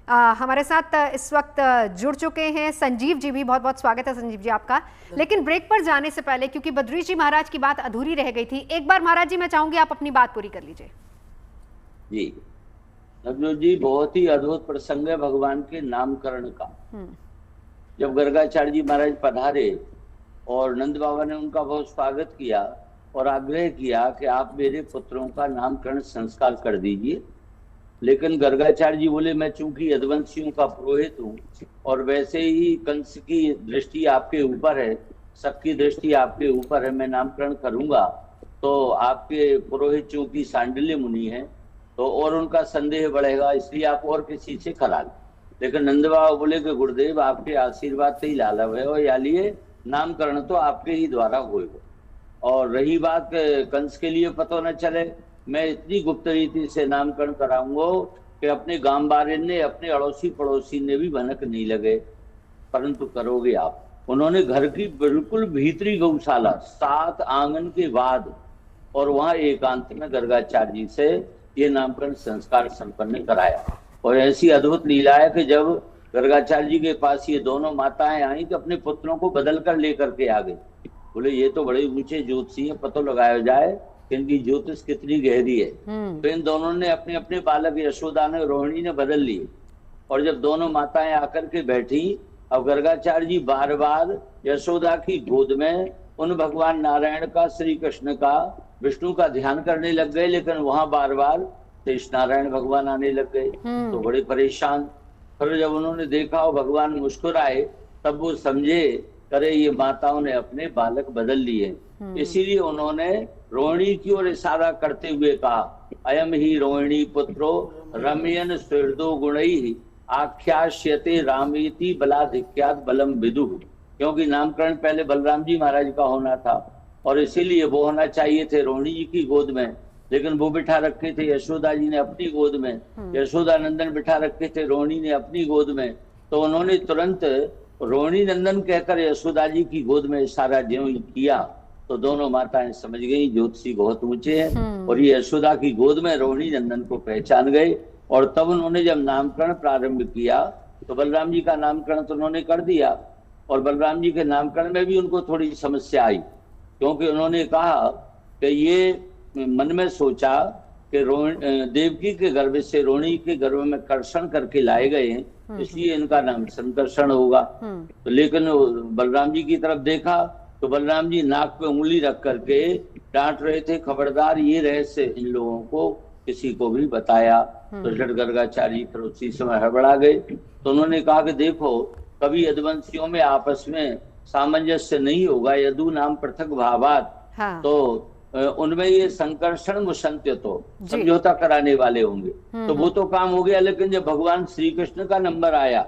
हमारे साथ इस वक्त जुड़ चुके हैं संजीव जी भी। बहुत बहुत स्वागत है संजीव जी आपका। लेकिन ब्रेक पर जाने से पहले, क्योंकि बद्री जी महाराज की बात अधूरी रह गई थी, एक बार महाराज जी मैं चाहूंगी आप अपनी बात पूरी कर लीजिए। जी नवजोत जी, बहुत ही अद्भुत प्रसंग है भगवान के नामकरण का। जब गर्गाचार्य जी महाराज पधारे और नंद बाबा ने उनका बहुत स्वागत किया और आग्रह किया कि आप मेरे पुत्रों का नामकरण संस्कार कर दीजिए, लेकिन गर्गाचार्य जी बोले मैं चूंकि यदुवंशियों का पुरोहित हूँ और वैसे ही कंस की दृष्टि आपके ऊपर है, सबकी दृष्टि आपके ऊपर है, मैं नामकरण करूंगा तो आपके पुरोहित चूंकि सांडिल्य मुनि है तो और उनका संदेह बढ़ेगा, इसलिए आप और किसी से करा लें। लेकिन नंद बाबा बोले कि गुरुदेव आपके आशीर्वाद से ही लालव है और या लिए नामकरण तो आपके ही द्वारा होगा। और रही बात कंस के लिए पता न चले, मैं इतनी गुप्त रीति से नामकरण कराऊंगा कि अपने गांव बारे ने, अपने अड़ोसी पड़ोसी ने भी भनक नहीं लगे, परंतु करोगे आप। उन्होंने घर की बिल्कुल भीतरी गौशाला 7 आंगन के बाद और वहां एकांत में गर्गाचार्य जी से ये नामकरण संस्कार संपन्न कराया। और ऐसी अद्भुत लीला है कि जब गर्गाचार्य जी के पास ये दोनों माताएं आई तो अपने पुत्रों को बदल कर लेकर के आ गई। बोले ये तो बड़े ऊंचे ज्योतिषी है, पता लगाया जाए इनकी ज्योतिष कितनी गहरी है। तो इन दोनों ने अपने अपने बालक यशोदा ने, रोहिणी ने बदल लिए। और जब दोनों माताएं आकर के बैठी, अब गर्गाचार्य जी बार बार यशोदा की गोद में उन भगवान नारायण का, श्री कृष्ण का, विष्णु का ध्यान करने लग गए, लेकिन वहां बार बार शेष नारायण भगवान आने लग गए। तो बड़े परेशान। फिर जब उन्होंने देखा और भगवान मुस्कुराए तब वो समझे करे ये माताओं ने अपने बालक बदल लिए। इसीलिए उन्होंने रोहिणी की ओर इशारा करते हुए कहा अयम ही रोहिणी पुत्रो रमयन सुहृदो गुणैः आख्यास्यते रामेति बलाधिक्यात् बलम विदुः। क्योंकि नामकरण पहले बलराम जी महाराज का होना था और इसीलिए वो होना चाहिए थे रोहिणी जी की गोद में, लेकिन वो बिठा रखे थे यशोदा जी ने अपनी गोद में, यशोदा नंदन बिठा रखे थे रोहिणी ने अपनी गोद में। तो उन्होंने तुरंत रोहिणी नंदन कहकर यशोदा जी की गोद में इशारा ज्यों ही किया तो दोनों माताएं समझ गई ज्योतिषी बहुत ऊंचे हैं और ये यशोदा की गोद में रोहिणी नंदन को पहचान गए। और तब उन्होंने जब नामकरण प्रारंभ किया तो बलराम जी का नामकरण तो उन्होंने कर दिया और बलराम जी के नामकरण में भी उनको थोड़ी समस्या आई, क्योंकि उन्होंने कहा कि ये मन में सोचा कि देवकी के गर्भ से रोहिणी के गर्भ में कर्षण करके लाए गए हैं, इसलिए इनका नाम संकर्षण होगा। तो लेकिन बलराम जी की तरफ देखा तो बलराम जी नाक पे उंगली रख करके डांट रहे थे, खबरदार ये रहस्य इन लोगों को किसी को भी बताया। तो जट गर्गाचार्य फिर उसी समय हड़बड़ा गए। तो उन्होंने कहा कि देखो कभी यदुवंशियों में आपस में सामंजस्य नहीं होगा, यदु नाम पृथक भावात। तो उनमें ये संकर्षण मुशंत्य तो समझौता कराने वाले होंगे, तो वो तो काम हो गया। लेकिन जब भगवान श्री कृष्ण का नंबर आया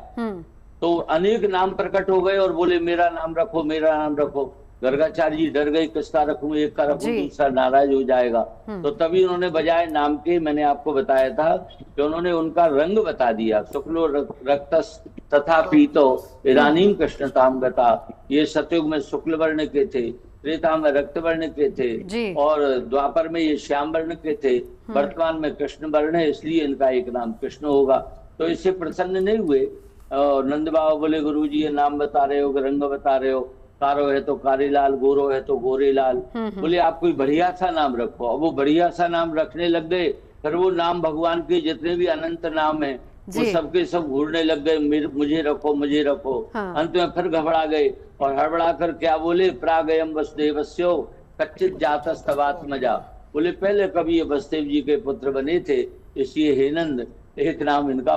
तो अनेक नाम प्रकट हो गए और बोले मेरा नाम रखो, मेरा नाम रखो। गर्गाचार्य जी डर गए, किसका रखूं, एक का रखूं, दूसरा नाराज हो जाएगा। तो तभी उन्होंने बजाय नाम के, मैंने आपको बताया था कि उन्होंने उनका रंग बता दिया, शुक्लो रक्तस तथा पीतो इदानीम कृष्णताम गता। ये सतयुग में शुक्ल वर्ण के थे, त्रेता में रक्त वर्ण के थे और द्वापर में ये श्याम वर्ण के थे, वर्तमान में कृष्ण वर्ण है, इसलिए इनका एक नाम कृष्ण होगा। तो इससे प्रसन्न नहीं हुए और नंद बाबा बोले गुरुजी ये नाम बता रहे हो, रंग बता रहे हो, कारो है तो कारीलाल, गोरो है तो गोरेलाल। बोले आप कोई बढ़िया सा नाम रखो। अब वो बढ़िया सा नाम रखने लग गए। फिर वो नाम भगवान के जितने भी अनंत नाम है वो सबके सब घूरने लग गए, मुझे रखो, मुझे रखो। अंत में फिर घबरा गए और हड़बड़ा कर क्या बोले, प्रागयम वसुदेवस्यो कच्चित जातस्तवात्मजा। बोले पहले कभी ये वसुदेव जी के पुत्र बने थे, इसलिए हे नंद एक नाम इनका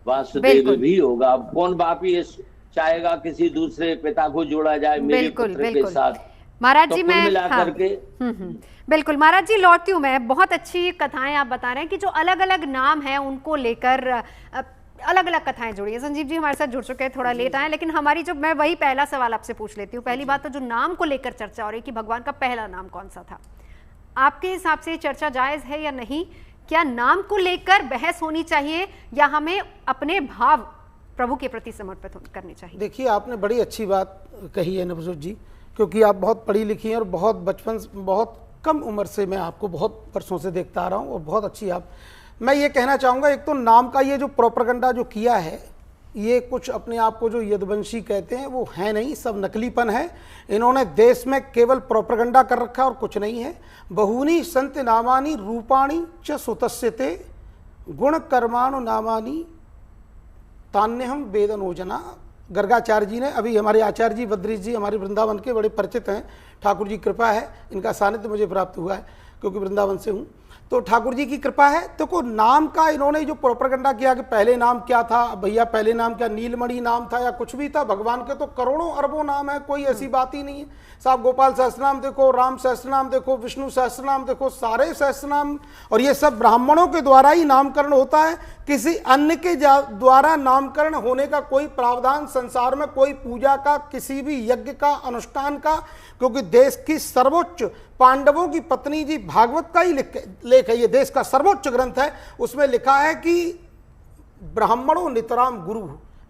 वासुदेव भी होगा। अब कौन बाप ये चाहेगा किसी दूसरे पिता को जोड़ा जाए मेरे पुत्र के साथ। महाराज जी मैं मिला करके बिल्कुल महाराज जी लौटती हूँ मैं। बहुत अच्छी कथाएं आप बता रहे हैं कि जो अलग अलग नाम है उनको लेकर अलग अलग कथाएं जुड़ी है। संजीव जी हमारे साथ जुड़ चुके हैं, थोड़ा लेट आए, लेकिन हमारी जो मैं वही पहला सवाल आपसे पूछ लेती हूँ। पहली बात तो जो नाम को लेकर चर्चा हो रही है कि भगवान का पहला नाम कौन सा था, आपके हिसाब से चर्चा जायज है या नहीं? क्या नाम को लेकर बहस होनी चाहिए या हमें अपने भाव प्रभु के प्रति समर्पित करने चाहिए? देखिए आपने बड़ी अच्छी बात कही है नवजोत जी, क्योंकि आप बहुत पढ़ी लिखी हैं और बहुत बचपन, बहुत कम उम्र से मैं आपको बहुत वर्षों से देखता आ रहा हूँ और बहुत अच्छी आप। मैं ये कहना चाहूँगा, एक तो नाम का ये जो प्रोपेगेंडा जो किया है ये कुछ अपने आप को जो यदुवंशी कहते हैं वो है नहीं, सब नकलीपन है। इन्होंने देश में केवल प्रोपेगेंडा कर रखा और कुछ नहीं है। बहूनी संत नामानी रूपाणी च सुतस्यते गुण कर्माणु नामानी तान्यहम वेदनोजना। गर्गाचार्य जी ने, अभी हमारे आचार्य जी बद्रीश जी हमारे वृंदावन के बड़े परिचित हैं, ठाकुर जी कृपा है, इनका सानिध्य मुझे प्राप्त हुआ है क्योंकि वृंदावन से हूँ, तो ठाकुर जी की कृपा है। तो को नाम का इन्होंने जो प्रोपेगेंडा किया कि पहले नाम क्या था, भैया पहले नाम क्या नीलमणि नाम था या कुछ भी था, भगवान के तो करोड़ों अरबों नाम है, कोई ऐसी बात ही नहीं है साहब। गोपाल सहस्त्रनाम देखो, राम सहस्त्रनाम देखो, विष्णु सहस्त्रनाम देखो, सारे सहस्त्रनाम, और ये सब ब्राह्मणों के द्वारा ही नामकरण होता है। किसी अन्य के द्वारा नामकरण होने का कोई प्रावधान संसार में, कोई पूजा का, किसी भी यज्ञ का, अनुष्ठान का, क्योंकि देश की सर्वोच्च, पांडवों की पत्नी जी भागवत का ही लेख है, ये देश का सर्वोच्च ग्रंथ है, उसमें लिखा है कि ब्राह्मणों नितराम गुरु,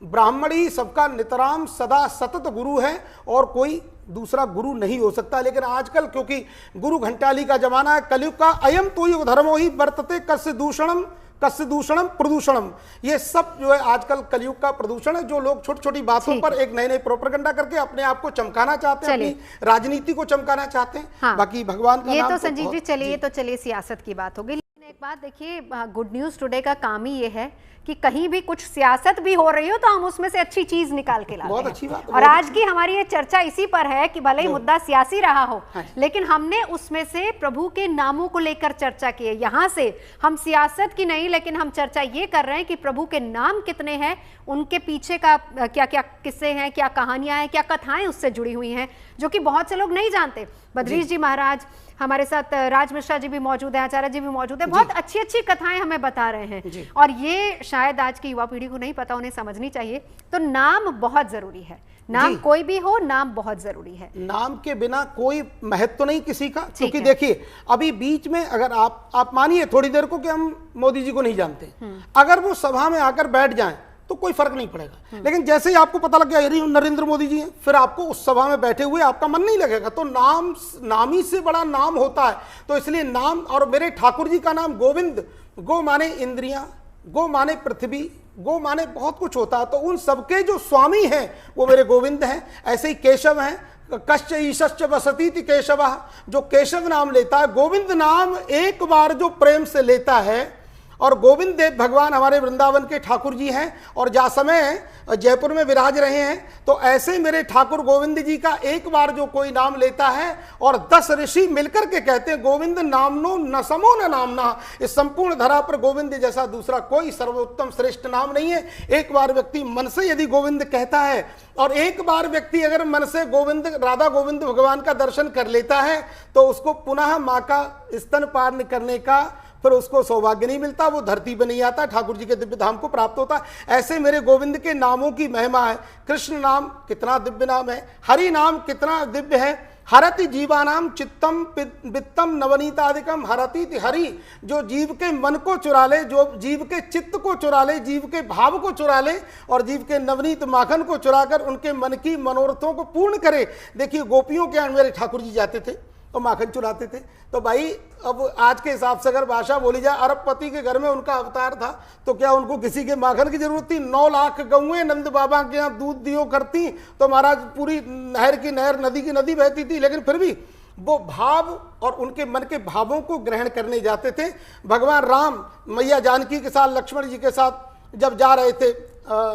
ब्राह्मण ही सबका नितराम सदा सतत गुरु है और कोई दूसरा गुरु नहीं हो सकता। लेकिन आजकल क्योंकि गुरु घंटाली का जमाना है, कलयुग का, अयम तो युग धर्मो ही वर्तते कस्य दूषणम प्रदूषणम, ये सब जो है आजकल कलयुग का प्रदूषण है। जो लोग छोटी छोटी बातों पर एक नए नए प्रोपेगेंडा करके अपने आप को चमकाना चाहते हैं, अपनी राजनीति को चमकाना चाहते हैं। हाँ। बाकी भगवान का ये नाम तो संजीव जी चलिए, तो चलिए सियासत की बात हो गई। लेकिन एक बात देखिए, गुड न्यूज टुडे का काम ही ये है कि कहीं भी कुछ सियासत भी हो रही हो तो हम उसमें से अच्छी चीज निकाल के लाते हैं। बहुत अच्छी बात। और आज की हमारी ये चर्चा इसी पर है कि भले ही मुद्दा सियासी रहा हो, लेकिन हमने उसमें से प्रभु के नामों को लेकर चर्चा की है। यहाँ से हम सियासत की नहीं, लेकिन हम चर्चा ये कर रहे हैं कि प्रभु के नाम कितने हैं, उनके पीछे का क्या क्या किस्से हैं, क्या कहानियां हैं, क्या कथाएं उससे जुड़ी हुई हैं, जो कि बहुत से लोग नहीं जानते। बद्रीश जी महाराज हमारे साथ, राज मिश्रा जी भी मौजूद है, आचार्य जी भी मौजूद है, बहुत अच्छी अच्छी कथाएं हमें बता रहे हैं और ये शायद आज की युवा पीढ़ी को नहीं पता, उन्हें समझनी चाहिए। तो नाम बहुत जरूरी है, नाम कोई भी हो, नाम बहुत जरूरी है। नाम के बिना कोई महत्व नहीं किसी का। क्योंकि देखिए अभी बीच में अगर आप मानिए थोड़ी देर को कि हम मोदी जी को नहीं जानते, अगर वो सभा में आकर बैठ जाएं तो कोई फर्क नहीं पड़ेगा। लेकिन जैसे ही आपको पता लग गया अरे नरेंद्र मोदी जी हैं, फिर आपको उस सभा में बैठे हुए आपका मन नहीं लगेगा। तो नाम ही से बड़ा नाम होता है। तो इसलिए नाम, और मेरे ठाकुर जी का नाम गोविंद, गो माने इंद्रियां, गो माने पृथ्वी, गो माने बहुत कुछ होता है। तो उन सबके जो स्वामी हैं वो मेरे गोविंद हैं। ऐसे ही केशव हैं, कश्च ईशश्च वसतीति केशव, जो केशव नाम लेता है, गोविंद नाम एक बार जो प्रेम से लेता है। और गोविंद देव भगवान हमारे वृंदावन के ठाकुर जी हैं और जा समय जयपुर में विराज रहे हैं। तो ऐसे मेरे ठाकुर गोविंद जी का एक बार जो कोई नाम लेता है और 10 ऋषि मिलकर के कहते हैं गोविंद नामनो न समो न नामना, इस संपूर्ण धरा पर गोविंद जैसा दूसरा कोई सर्वोत्तम श्रेष्ठ नाम नहीं है। एक बार व्यक्ति मन से यदि गोविंद कहता है और एक बार व्यक्ति अगर मन से गोविंद, राधा गोविंद भगवान का दर्शन कर लेता है तो उसको पुनः माँ का स्तन पान करने का फिर उसको सौभाग्य नहीं मिलता, वो धरती पे नहीं आता, ठाकुर जी के दिव्य धाम को प्राप्त होता है। ऐसे मेरे गोविंद के नामों की महिमा है। कृष्ण नाम कितना दिव्य नाम है, हरि नाम कितना दिव्य है। हरति जीवानाम चित्तम वित्तम नवनीतादिकम हरति हरि, जो जीव के मन को चुरा ले, जो जीव के चित्त को चुरा ले, जीव के भाव को चुरा ले और जीव के नवनीत माखन को चुराकर उनके मन की मनोरथों को पूर्ण करे। देखिए गोपियों के यहाँ मेरे ठाकुर जी जाते थे तो माखन चुराते थे। तो भाई अब आज के हिसाब से अगर भाषा बोली जाए, अरबपति के घर में उनका अवतार था तो क्या उनको किसी के माखन की जरूरत थी? 9 लाख गौएं नंद बाबा के यहाँ दूध दियो करती तो महाराज पूरी नहर की नहर, नदी की नदी बहती थी। लेकिन फिर भी वो भाव और उनके मन के भावों को ग्रहण करने जाते थे। भगवान राम मैया जानकी के साथ, लक्ष्मण जी के साथ जब जा रहे थे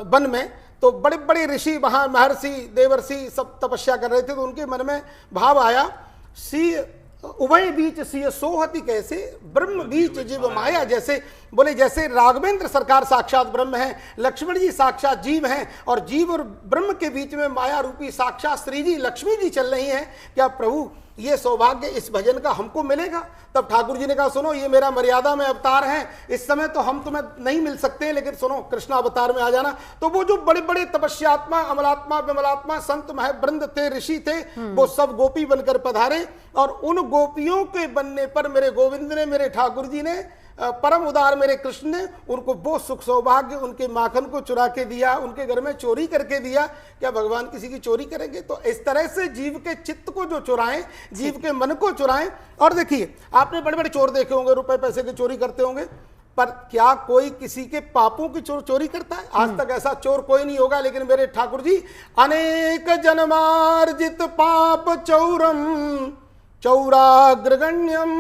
वन में, तो बड़े बड़े ऋषि वहाँ महर्षि देवर्षि सब तपस्या कर रहे थे। तो उनके मन में भाव आया, सी उभय बीच सिय सोहति कैसे ब्रह्म बीच जीव माया। जैसे बोले जैसे राघवेंद्र सरकार साक्षात ब्रह्म है, लक्ष्मण जी साक्षात जीव हैं और जीव और ब्रह्म के बीच में माया रूपी साक्षात श्री जी लक्ष्मी जी चल रही हैं। क्या प्रभु ये सौभाग्य इस भजन का हमको मिलेगा? तब ठाकुर जी ने कहा सुनो, ये मेरा मर्यादा में अवतार है, इस समय तो हम तुम्हें नहीं मिल सकते, लेकिन सुनो कृष्ण अवतार में आ जाना। तो वो जो बड़े बड़े तपस्यात्मा, अमलात्मा, विमलात्मा संत महवृंद थे, ऋषि थे, वो सब गोपी बनकर पधारे और उन गोपियों के बनने पर मेरे गोविंद ने, मेरे ठाकुर जी ने, परम उदार मेरे कृष्ण ने उनको वो सुख सौभाग्य, उनके माखन को चुरा के दिया, उनके घर में चोरी करके दिया। क्या भगवान किसी की चोरी करेंगे? तो इस तरह से जीव के चित्त को जो चुराएं, जीव के मन को चुराएं। और देखिए आपने बड़े बड़े चोर देखे होंगे, रुपए पैसे की चोरी करते होंगे, पर क्या कोई किसी के पापों की चोरी करता है? आज तक ऐसा चोर कोई नहीं होगा। लेकिन मेरे ठाकुर जी, अनेक जन्मार्जित पाप चौरम चौराग्रगण्यम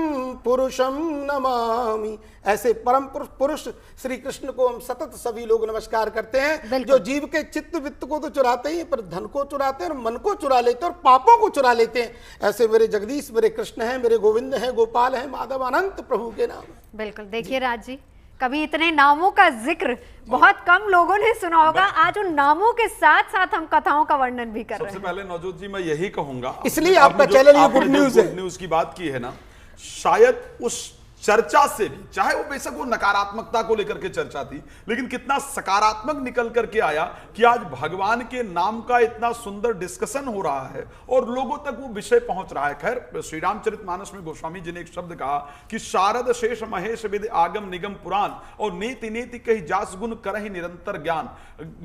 पुरुषम नमामि। ऐसे परम पुरुष श्री कृष्ण को हम सतत सभी लोग नमस्कार करते हैं, जो जीव के चित्त वित्त को तो चुराते ही, पर धन को चुराते हैं और मन को चुरा लेते हैं और पापों को चुरा लेते हैं। ऐसे मेरे जगदीश, मेरे कृष्ण हैं, मेरे गोविंद हैं, गोपाल हैं, माधव अनंत प्रभु के नाम। बिल्कुल। देखिए राज जी, कभी इतने नामों का जिक्र बहुत कम लोगों ने सुना होगा। आज उन नामों के साथ साथ हम कथाओं का वर्णन भी कर रहे हैं। सबसे पहले नवजोत जी मैं यही कहूंगा, इसलिए आपका चैनल ये गुड न्यूज है। न्यूज की बात की है ना, शायद उस चर्चा से भी, चाहे वो बेशक वो नकारात्मकता को लेकर के चर्चा थी, लेकिन कितना सकारात्मक निकल करके आया कि आज भगवान के नाम का इतना सुंदर डिस्कशन हो रहा है और लोगों तक वो विषय पहुंच रहा है। खैर, श्री रामचरितमानस में गोस्वामी जी ने एक शब्द कहा कि शारद शेष महेश विद आगम निगम पुराण और नेति नेति कही जास गुण करहि निरंतर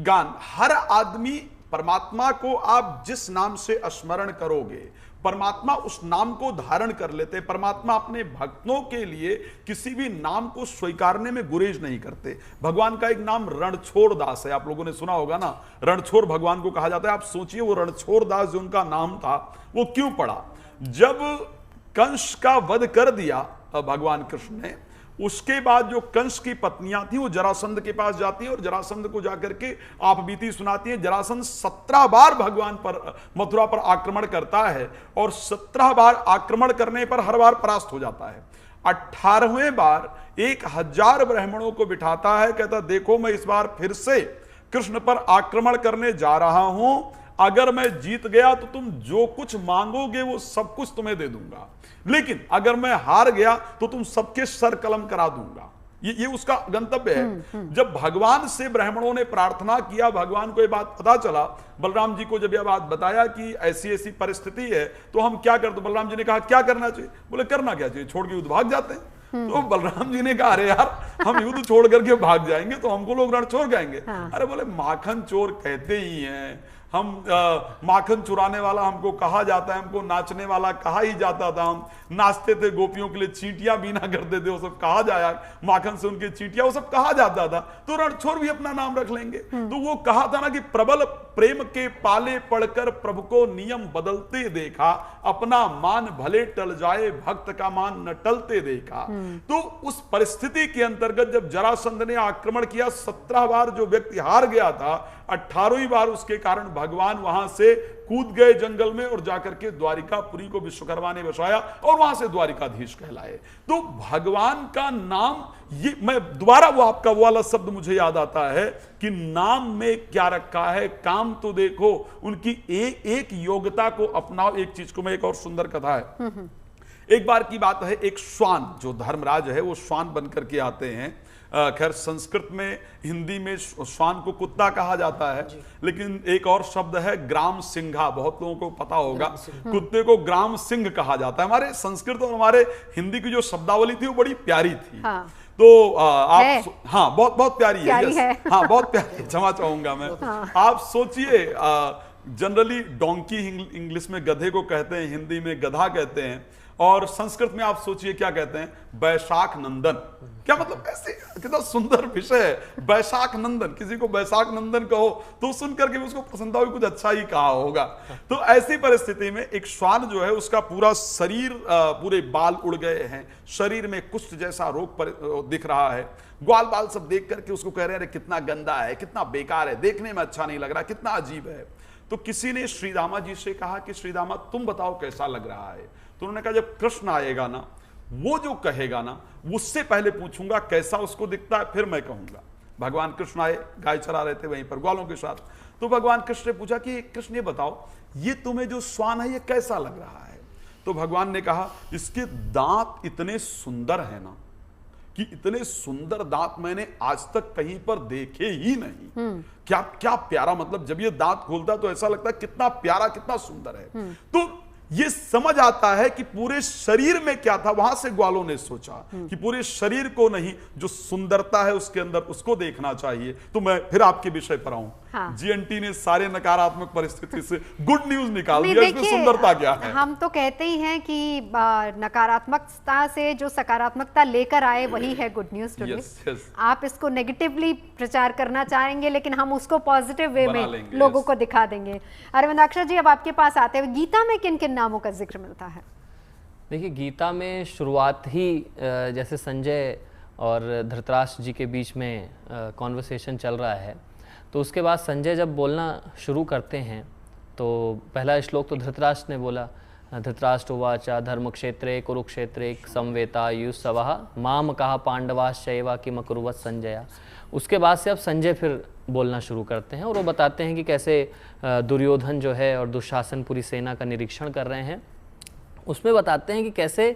गान। हर आदमी परमात्मा को आप जिस नाम से स्मरण करोगे, परमात्मा उस नाम को धारण कर लेते। परमात्मा अपने भक्तों के लिए किसी भी नाम को स्वीकारने में गुरेज नहीं करते। भगवान का एक नाम रणछोड़ दास है, आप लोगों ने सुना होगा ना, रणछोड़ भगवान को कहा जाता है। आप सोचिए वो रणछोड़ दास जो उनका नाम था वो क्यों पड़ा? जब कंस का वध कर दिया भगवान कृष्ण ने, उसके बाद जो कंस की पत्नियां थी वो जरासंध के पास जाती हैं और जरासंध को जाकर के आप बीती सुनाती हैं। जरासंध 17 बार भगवान पर, मथुरा पर आक्रमण करता है और 17 बार आक्रमण करने पर हर बार परास्त हो जाता है। 18वें बार 1000 ब्राह्मणों को बिठाता है, कहता देखो मैं इस बार फिर से कृष्ण पर आक्रमण करने जा रहा हूं, अगर मैं जीत गया तो तुम जो कुछ मांगोगे वो सब कुछ तुम्हें दे दूंगा, लेकिन अगर मैं हार गया तो तुम सबके सर कलम करा दूंगा। ये उसका गंतव्य है। जब भगवान से ब्राह्मणों ने प्रार्थना किया, भगवान को ये बात पता चला, बलराम जी को जब यह बात बताया कि ऐसी ऐसी परिस्थिति है तो हम क्या करते, तो बलराम जी ने कहा क्या करना चाहिए? बोले करना क्या चाहिए, छोड़ के युद्ध भाग जाते हैं। तो बलराम जी ने कहा अरे यार हम युद्ध छोड़ करके भाग जाएंगे तो हमको लोग रणछोड़ कहेंगे। अरे बोले माखन चोर कहते ही हैं हम, माखन चुराने वाला हमको कहा जाता है, हमको नाचने वाला कहा ही जाता था, हम नाचते थे, गोपियों के लिए चींटियां बीना करते थे, वो सब कहा जाया, माखन से उनके चींटियां, वो सब कहा जाता था, तो रणछोड़ भी अपना नाम रख लेंगे। तो वो कहा था ना कि प्रबल प्रेम के पाले पड़कर प्रभु को नियम बदलते देखा, अपना मान भले टल जाए भक्त का मान न टलते देखा। तो उस परिस्थिति के अंतर्गत जब जरासंध ने आक्रमण किया, 17 बार जो व्यक्ति हार गया था, 18वीं बार उसके कारण भगवान वहां से कूद गए जंगल में और जाकर के द्वारिकापुरी को विश्वकर्मा ने बसाया और वहां से द्वारिकाधीश कहलाए। तो भगवान का नाम, ये मैं दोबारा वो आपका वो वाला शब्द मुझे याद आता है कि नाम में क्या रखा है, काम तो देखो, उनकी एक योग्यता को अपनाओ। एक चीज को मैं, एक और सुंदर कथा है, एक बार की बात है, एक श्वान जो धर्मराज है वो श्वान बनकर के आते हैं। खैर संस्कृत में, हिंदी में श्वान को कुत्ता कहा जाता है, लेकिन एक और शब्द है ग्राम सिंघा, बहुत लोगों को पता होगा, कुत्ते को ग्राम सिंह कहा जाता है। हमारे संस्कृत और हमारे हिंदी की जो शब्दावली थी वो बड़ी प्यारी थी। तो आप हाँ बहुत बहुत प्यारी है, हाँ बहुत प्यारी, क्षमा चाहूंगा मैं। आप सोचिए, जनरली डोंकी इंग्लिश में गधे को कहते हैं, हिंदी में गधा कहते हैं, और संस्कृत में आप सोचिए क्या कहते हैं, बैशाख नंदन। क्या मतलब, ऐसे कितना सुंदर विषय है, बैशाख नंदन। किसी को बैशाख नंदन कहो तो सुन करके उसको पसंद आओ, कुछ अच्छा ही कहा होगा। तो ऐसी परिस्थिति में एक श्वान जो है उसका पूरा शरीर, पूरे बाल उड़ गए हैं, शरीर में कुष्ठ जैसा रोग दिख रहा है, ग्वाल बाल सब देख करके उसको कह रहे हैं कितना गंदा है, कितना बेकार है, देखने में अच्छा नहीं लग रहा, कितना अजीब है। तो किसी ने श्री रामा जी से कहा कि श्री रामा तुम बताओ कैसा लग रहा है। तो उन्होंने कहा जब कृष्ण आएगा ना, वो जो कहेगा ना, उससे पहले पूछूंगा कैसा उसको दिखता है, फिर मैं कहूंगा। भगवान कृष्ण आए, गाय चरा रहे थे वहीं पर ग्वालों के साथ। तो भगवान कृष्ण ने पूछा कि कृष्ण ये बताओ, ये तुम्हें जो श्वान है ये कैसा लग रहा है? तो भगवान ने कहा इसके दांत इतने सुंदर है ना, कि इतने सुंदर दांत मैंने आज तक कहीं पर देखे ही नहीं। क्या क्या प्यारा, मतलब जब ये दांत खोलता तो ऐसा लगता है कितना प्यारा, कितना सुंदर है। तो ये समझ आता है कि पूरे शरीर में क्या था। वहां से ग्वालों ने सोचा कि पूरे शरीर को नहीं, जो सुंदरता है उसके अंदर, उसको देखना चाहिए। तो मैं फिर आपके विषय पर आऊं हाँ। जीएनटी ने सारे नकारात्मक परिस्थिति से गुड न्यूज निकाल नहीं, दिया। इसमें देखिए, सुंदरता क्या है? हम तो कहते ही हैं कि नकारात्मकता से जो सकारात्मकता लेकर आए वही है good news today. Yes, yes. आप इसको नेगेटिवली प्रचार करना चाहेंगे, लेकिन हम उसको पॉजिटिव वे बना में लेंगे, लोगों yes. को दिखा देंगे। अरविंदाक्ष जी, अब आपके पास आते हुए गीता में किन किन नामों का जिक्र मिलता है? देखिए, गीता में शुरुआत ही जैसे संजय और धृतराष्ट्र जी के बीच में कॉन्वर्सेशन चल रहा है, तो उसके बाद संजय जब बोलना शुरू करते हैं तो पहला श्लोक तो धृतराष्ट्र ने बोला, धृतराष्ट्र उवाचा धर्मक्षेत्रे कुरुक्षेत्रे समवेता युसवः माम कहा पांडवाश्चैव किम अकुर्वत संजया। उसके बाद से अब संजय फिर बोलना शुरू करते हैं और वो बताते हैं कि कैसे दुर्योधन जो है और दुशासन पूरी सेना का निरीक्षण कर रहे हैं। उसमें बताते हैं कि कैसे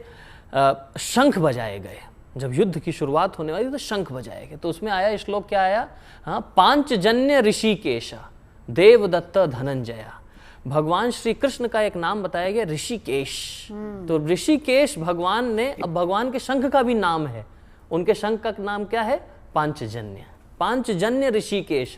शंख बजाए गए, जब युद्ध की शुरुआत होने वाली तो शंख बजाए गए। तो उसमें आया श्लोक क्या आया, हाँ, पांचजन्य ऋषिकेश देवदत्त धनंजया। भगवान श्री कृष्ण का एक नाम बताया गया ऋषिकेश। तो ऋषिकेश भगवान ने, अब भगवान के शंख का भी नाम है, उनके शंख का नाम क्या है, पांचजन्य। पांचजन्य ऋषिकेश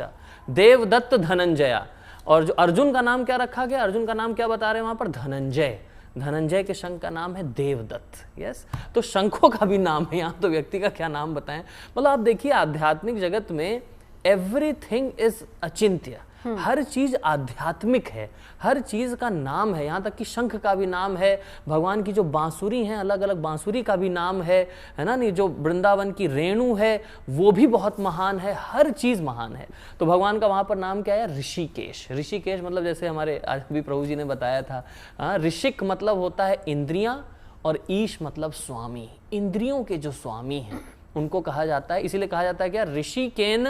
देवदत्त धनंजया। और जो अर्जुन का नाम क्या रखा गया, अर्जुन का नाम क्या बता रहे हैं वहां पर, धनंजय। धनंजय के शंख का नाम है देवदत्त। यस, तो शंखों का भी नाम है, यहाँ तो व्यक्ति का क्या नाम बताएं। मतलब आप देखिए, आध्यात्मिक जगत में एवरीथिंग इज अचिंत्य, हर चीज आध्यात्मिक है, हर चीज का नाम है, यहाँ तक कि शंख का भी नाम है। भगवान की जो बांसुरी है, अलग अलग बांसुरी का भी नाम है ना, नहीं, जो वृंदावन की रेणु है वो भी बहुत महान है, हर चीज महान है। तो भगवान का वहां पर नाम क्या है, ऋषिकेश। ऋषिकेश मतलब जैसे हमारे आज भी प्रभु जी ने बताया था, ऋषिक मतलब होता है इंद्रियां, और ईश मतलब स्वामी, इंद्रियों के जो स्वामी हैं उनको कहा जाता है। इसीलिए कहा जाता है क्या, ऋषिकेन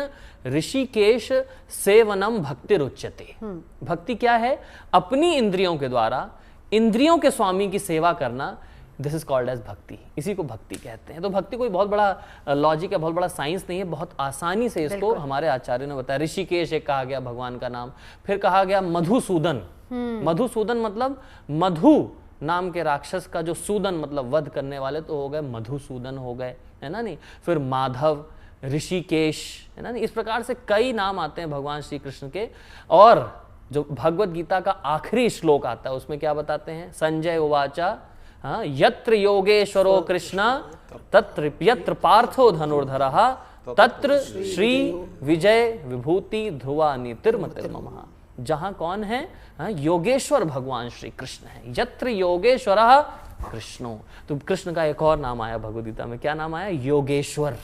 ऋषिकेश सेवनम भक्ति रुच्यते। भक्ति क्या है, अपनी इंद्रियों के द्वारा इंद्रियों के स्वामी की सेवा करना, दिस इज कॉल्ड एज भक्ति। इसी को भक्ति कहते हैं। तो भक्ति कोई बहुत बड़ा लॉजिक है, बहुत बड़ा साइंस नहीं है, बहुत आसानी से इसको हमारे आचार्य ने बताया। ऋषिकेश एक कहा गया भगवान का नाम। फिर कहा गया मधुसूदन। मधुसूदन मतलब मधु नाम के राक्षस का जो सूदन मतलब वध करने वाले, तो हो गए मधुसूदन हो गए, है ना नहीं। फिर माधव, ऋषिकेश, है ना नहीं। इस प्रकार से कई नाम आते हैं भगवान श्री कृष्ण के। और जो भगवत गीता का आखिरी श्लोक आता है उसमें क्या बताते हैं, संजय उवाचा, हाँ, यत्र योगेश्वरो कृष्ण तत्र यत्र पार्थो धनुर्धरः तत्र श्री विजय विभूति ध्रुवा नीतिर्मतिर्ममः। जहां कौन है, हाँ, योगेश्वर भगवान श्री कृष्ण है। यत्र योगेश्वरः कृष्णो। तो कृष्ण का एक और नाम आया भगवद गीता में, क्या नाम आया, Yogeshwar,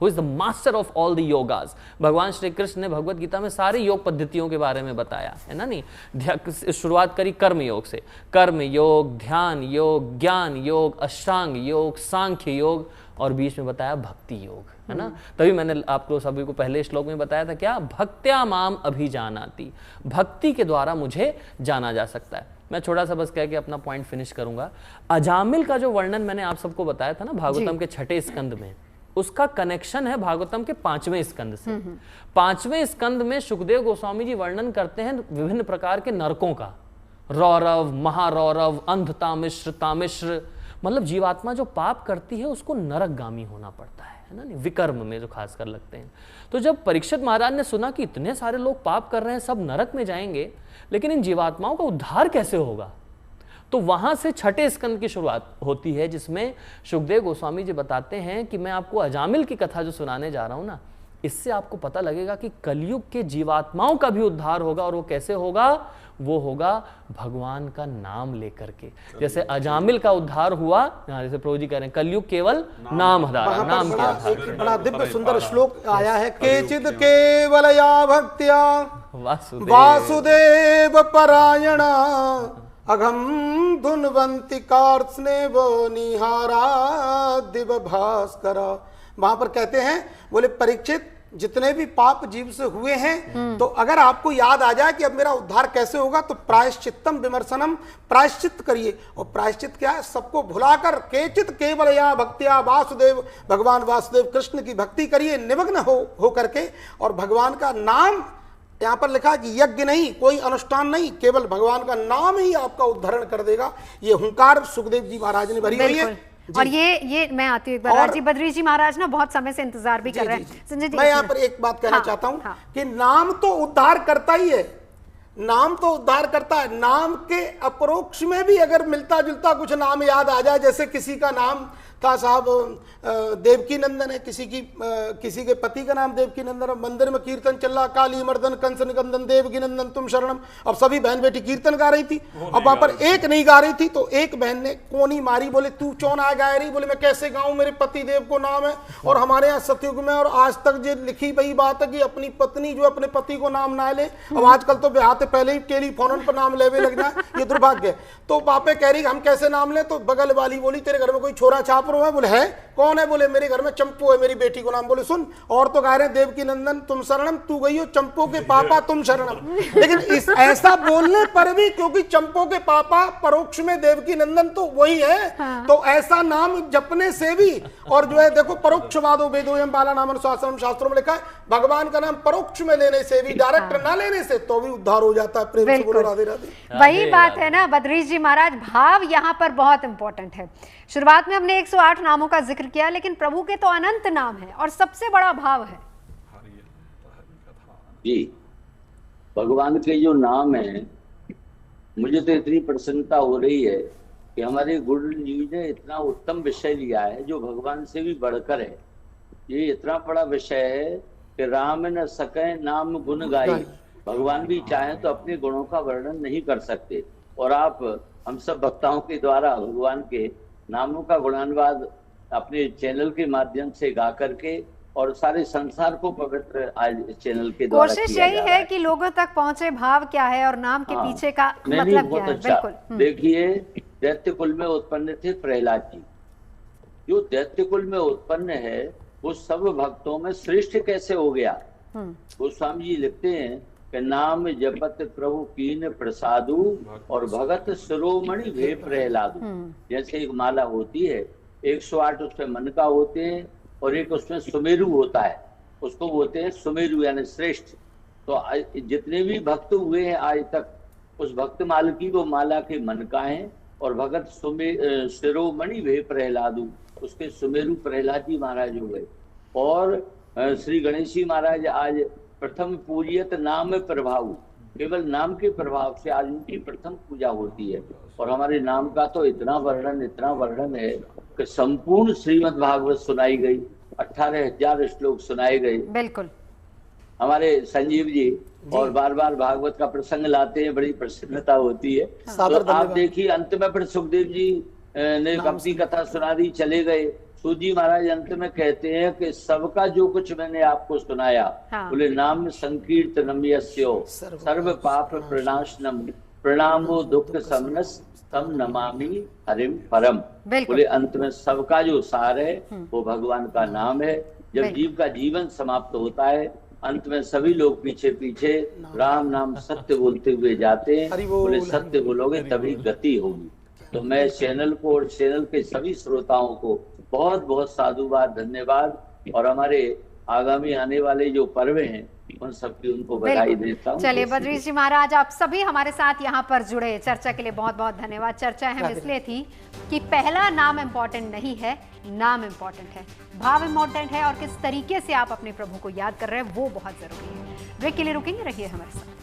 who is the master of all the yogas. भगवान श्री कृष्ण ने भगवद गीता में सारी योग पद्धतियों के बारे में बताया है ना नहीं। शुरुआत करी कर्म योग से, कर्म योग, ध्यान योग, ज्ञान योग, अष्टांग योग, सांख्य योग, और बीच में बताया भक्ति योग, है ना। तभी मैंने आपको सभी को पहले श्लोक में बताया था क्या, भक्त्या माम अभिजानाति, भक्ति के द्वारा मुझे जाना जा सकता है। मैं छोटा सा बस कह के अपना पॉइंट फिनिश करूंगा। अजामिल का जो वर्णन मैंने आप सबको बताया था ना भागवतम के 6ठे स्कंद में, उसका कनेक्शन है भागवतम के 5वें स्कंद से। 5वें स्कंद में सुखदेव गोस्वामी जी वर्णन करते हैं विभिन्न प्रकार के नरकों का, रौरव, महारौरव, अंध तामिश्र, तामिश्र, मतलब जीवात्मा जो पाप करती है उसको नरकगामी होना पड़ता है ना, विकर्म में जो खासकर लगते हैं। तो जब परीक्षित महाराज ने सुना कि इतने सारे लोग पाप कर रहे हैं, सब नरक में जाएंगे, लेकिन इन जीवात्माओं का उद्धार कैसे होगा, तो वहां से 6ठे स्कंद की शुरुआत होती है, जिसमें सुखदेव गोस्वामी जी बताते हैं कि मैं आपको अजामिल की कथा जो सुनाने जा रहा हूं ना, इससे आपको पता लगेगा कि कलयुग के जीवात्माओं का भी उद्धार होगा। और वो कैसे होगा, वो होगा भगवान का नाम लेकर के। जैसे अजामिल का उद्धार हुआ, जैसे प्रभु जी कह रहे हैं कलयुग केवल नाम आधार, नाम के आधार। एक बड़ा दिव्य सुंदर श्लोक आया है, केचिद केवलया भक्त्या वासुदेव परायणा अघम धुनवंती कार्त्स्नेव निहारा दिव भास्कर। वहां पर कहते हैं, बोले परीक्षित, जितने भी पाप जीव से हुए हैं, तो अगर आपको याद आ जाए कि अब मेरा उद्धार कैसे होगा, तो प्रायश्चित्तम विमर्शनम, प्रायश्चित करिए। और प्रायश्चित क्या है, सबको भुलाकर केचित केवल या भक्तिया वासुदेव, भगवान वासुदेव कृष्ण की भक्ति करिए निमग्न हो करके। और भगवान का नाम यहाँ पर लिखा कि यज्ञ नहीं, कोई अनुष्ठान नहीं, केवल भगवान का नाम ही आपका उद्धारण कर देगा। ये हुंकार सुखदेव जी महाराज ने भरी हुई है। और ये मैं आती हूँ एक बार। राजी बद्री जी महाराज ना बहुत समय से इंतजार भी कर रहे हैं। संजय जी, मैं यहाँ पर एक बात कहना चाहता हूँ कि नाम तो उद्धार करता ही है, नाम तो उद्धार करता है। नाम के अपरोक्ष में भी अगर मिलता जुलता कुछ नाम याद आ जाए, जैसे किसी का नाम था साहब देवकी नंदन है, किसी के पति का नाम देवकी नंदन, मंदिर में कीर्तन चल रहा, काली मर्दन कंस निकंदन देवकी नंदन तुम शरणम, अब सभी बहन बेटी कीर्तन गा रही थी, अब वहां पर एक नहीं गा रही थी, तो एक बहन ने कोनी मारी, बोले तू चौन आ गा रही, बोले मैं कैसे गाऊं, मेरे पति देव को नाम है। और हमारे यहाँ सतयुग में और आज तक जो लिखी गई बात है कि अपनी पत्नी जो अपने पति को नाम ना ले, अब आजकल तो ब्याहते पहले ही टेलीफोन पर नाम लेवे लग जाए, ये दुर्भाग्य है। तो पापे कह रही हम कैसे नाम ले, तो बगल वाली बोली तेरे घर में कोई छोरा छाप रो है, बोले है कौन है, बोले मेरे घर में चंपू है मेरी बेटी को नाम। बोले सुन, और तो गा रहे देवकी नंदन तुम शरणम, तू गई हो चंपू के पापा तुम शरणम। लेकिन इस ऐसा बोलने पर भी, क्योंकि चंपू के पापा परोक्ष में देवकी नंदन तो वही है, तो ऐसा नाम जपने से भी, और जो है देखो परोक्षवादो वेदो एवं बाला नाम अनुशासनम, शास्त्रों में लिखा है भगवान का नाम परोक्ष में लेने से भी, डायरेक्ट ना लेने से तो भी उद्धार हो जाता है। प्रेम से बोलो राधे राधे। वही बात है ना बद्रीश जी महाराज, भाव यहाँ पर बहुत इंपॉर्टेंट है। शुरुआत में हमने 108 नामों का जिक्र किया, लेकिन प्रभु के तो अनंत नाम है और सबसे बड़ा भाव है। जी, भगवान के जो नाम है, मुझे तो इतनी प्रसन्नता हो रही है कि हमारे गुरु जी ने इतना उत्तम विषय लिया है जो भगवान से भी बढ़कर है। ये इतना बड़ा विषय है कि राम न सके नाम गुण गाई, भगवान भी चाहे तो अपने गुणों का वर्णन नहीं कर सकते, और आप हम सब भक्ताओं के द्वारा भगवान के नामों का गुणानुवाद अपने चैनल के माध्यम से गा करके और सारे संसार को पवित्र आज चैनल के द्वारा कोशिश यही है कि लोगों तक पहुंचे भाव क्या है और नाम के पीछे का मतलब क्या है। बिल्कुल देखिए, दैत्य कुल में उत्पन्न थे प्रहलाद जी, जो दैत्य कुल में उत्पन्न है वो सब भक्तों में श्रेष्ठ कैसे हो गया। गोस्वामी जी लिखते हैं कि नाम जपत प्रभु कीन प्रसादु और भगत शिरोमणि भे प्रहलादु। जैसे एक माला होती है, 108 उसमें मन का होते हैं और एक उसमें सुमेरु होता है, उसको बोलते हैं सुमेरु यानी श्रेष्ठ। तो जितने भी भक्त हुए हैं आज तक, उस भक्त माल की वो माला के मन का है, और भगत शिरोमणि भे प्रहलादु, उसके सुमेरु प्रहलाद जी महाराज हो गए। और श्री गणेश जी महाराज आज प्रथम पूजियत नाम प्रभाव, केवल नाम के प्रभाव से आज उनकी प्रथम पूजा होती है। और हमारे नाम का तो इतना वर्णन है कि संपूर्ण श्रीमद् भागवत सुनाई गई, 18,000 श्लोक सुनाए गए। बिल्कुल, हमारे संजीव जी और बार बार भागवत का प्रसंग लाते हैं, बड़ी प्रसन्नता होती है। तो आप देखिए अंत में फिर सुखदेव जी ने अपनी कथा सुना दी, चले गए। सूत जी महाराज अंत में कहते हैं कि सबका जो कुछ मैंने आपको सुनाया, बोले नाम संकीर्तनम यस्यो सर्व पाप प्रणाशनम प्रणामो दुख समनस तम नमामि हरिम परम। बोले अंत में सबका जो सार है वो भगवान का नाम है। जब जीव का जीवन समाप्त होता है, अंत में सभी लोग पीछे पीछे राम नाम सत्य बोलते हुए जाते हैं। बोले सत्य बोलोगे तभी गति होगी। तो मैं चैनल को और चैनल के सभी श्रोताओं को बहुत बहुत साधुवाद, धन्यवाद, और हमारे आगामी आने वाले जो पर्व हैं उन सबकी उनको बधाई देता हूँ। चलिए बद्रीश जी महाराज, आप सभी हमारे साथ यहाँ पर जुड़े, चर्चा के लिए बहुत बहुत धन्यवाद। चर्चा हम इसलिए थी कि पहला नाम इम्पोर्टेंट नहीं है, नाम इम्पोर्टेंट है, भाव इम्पोर्टेंट है, और किस तरीके से आप अपने प्रभु को याद कर रहे हैं वो बहुत जरूरी है। ब्रेक के लिए रुकेंगे, रहिए हमारे साथ।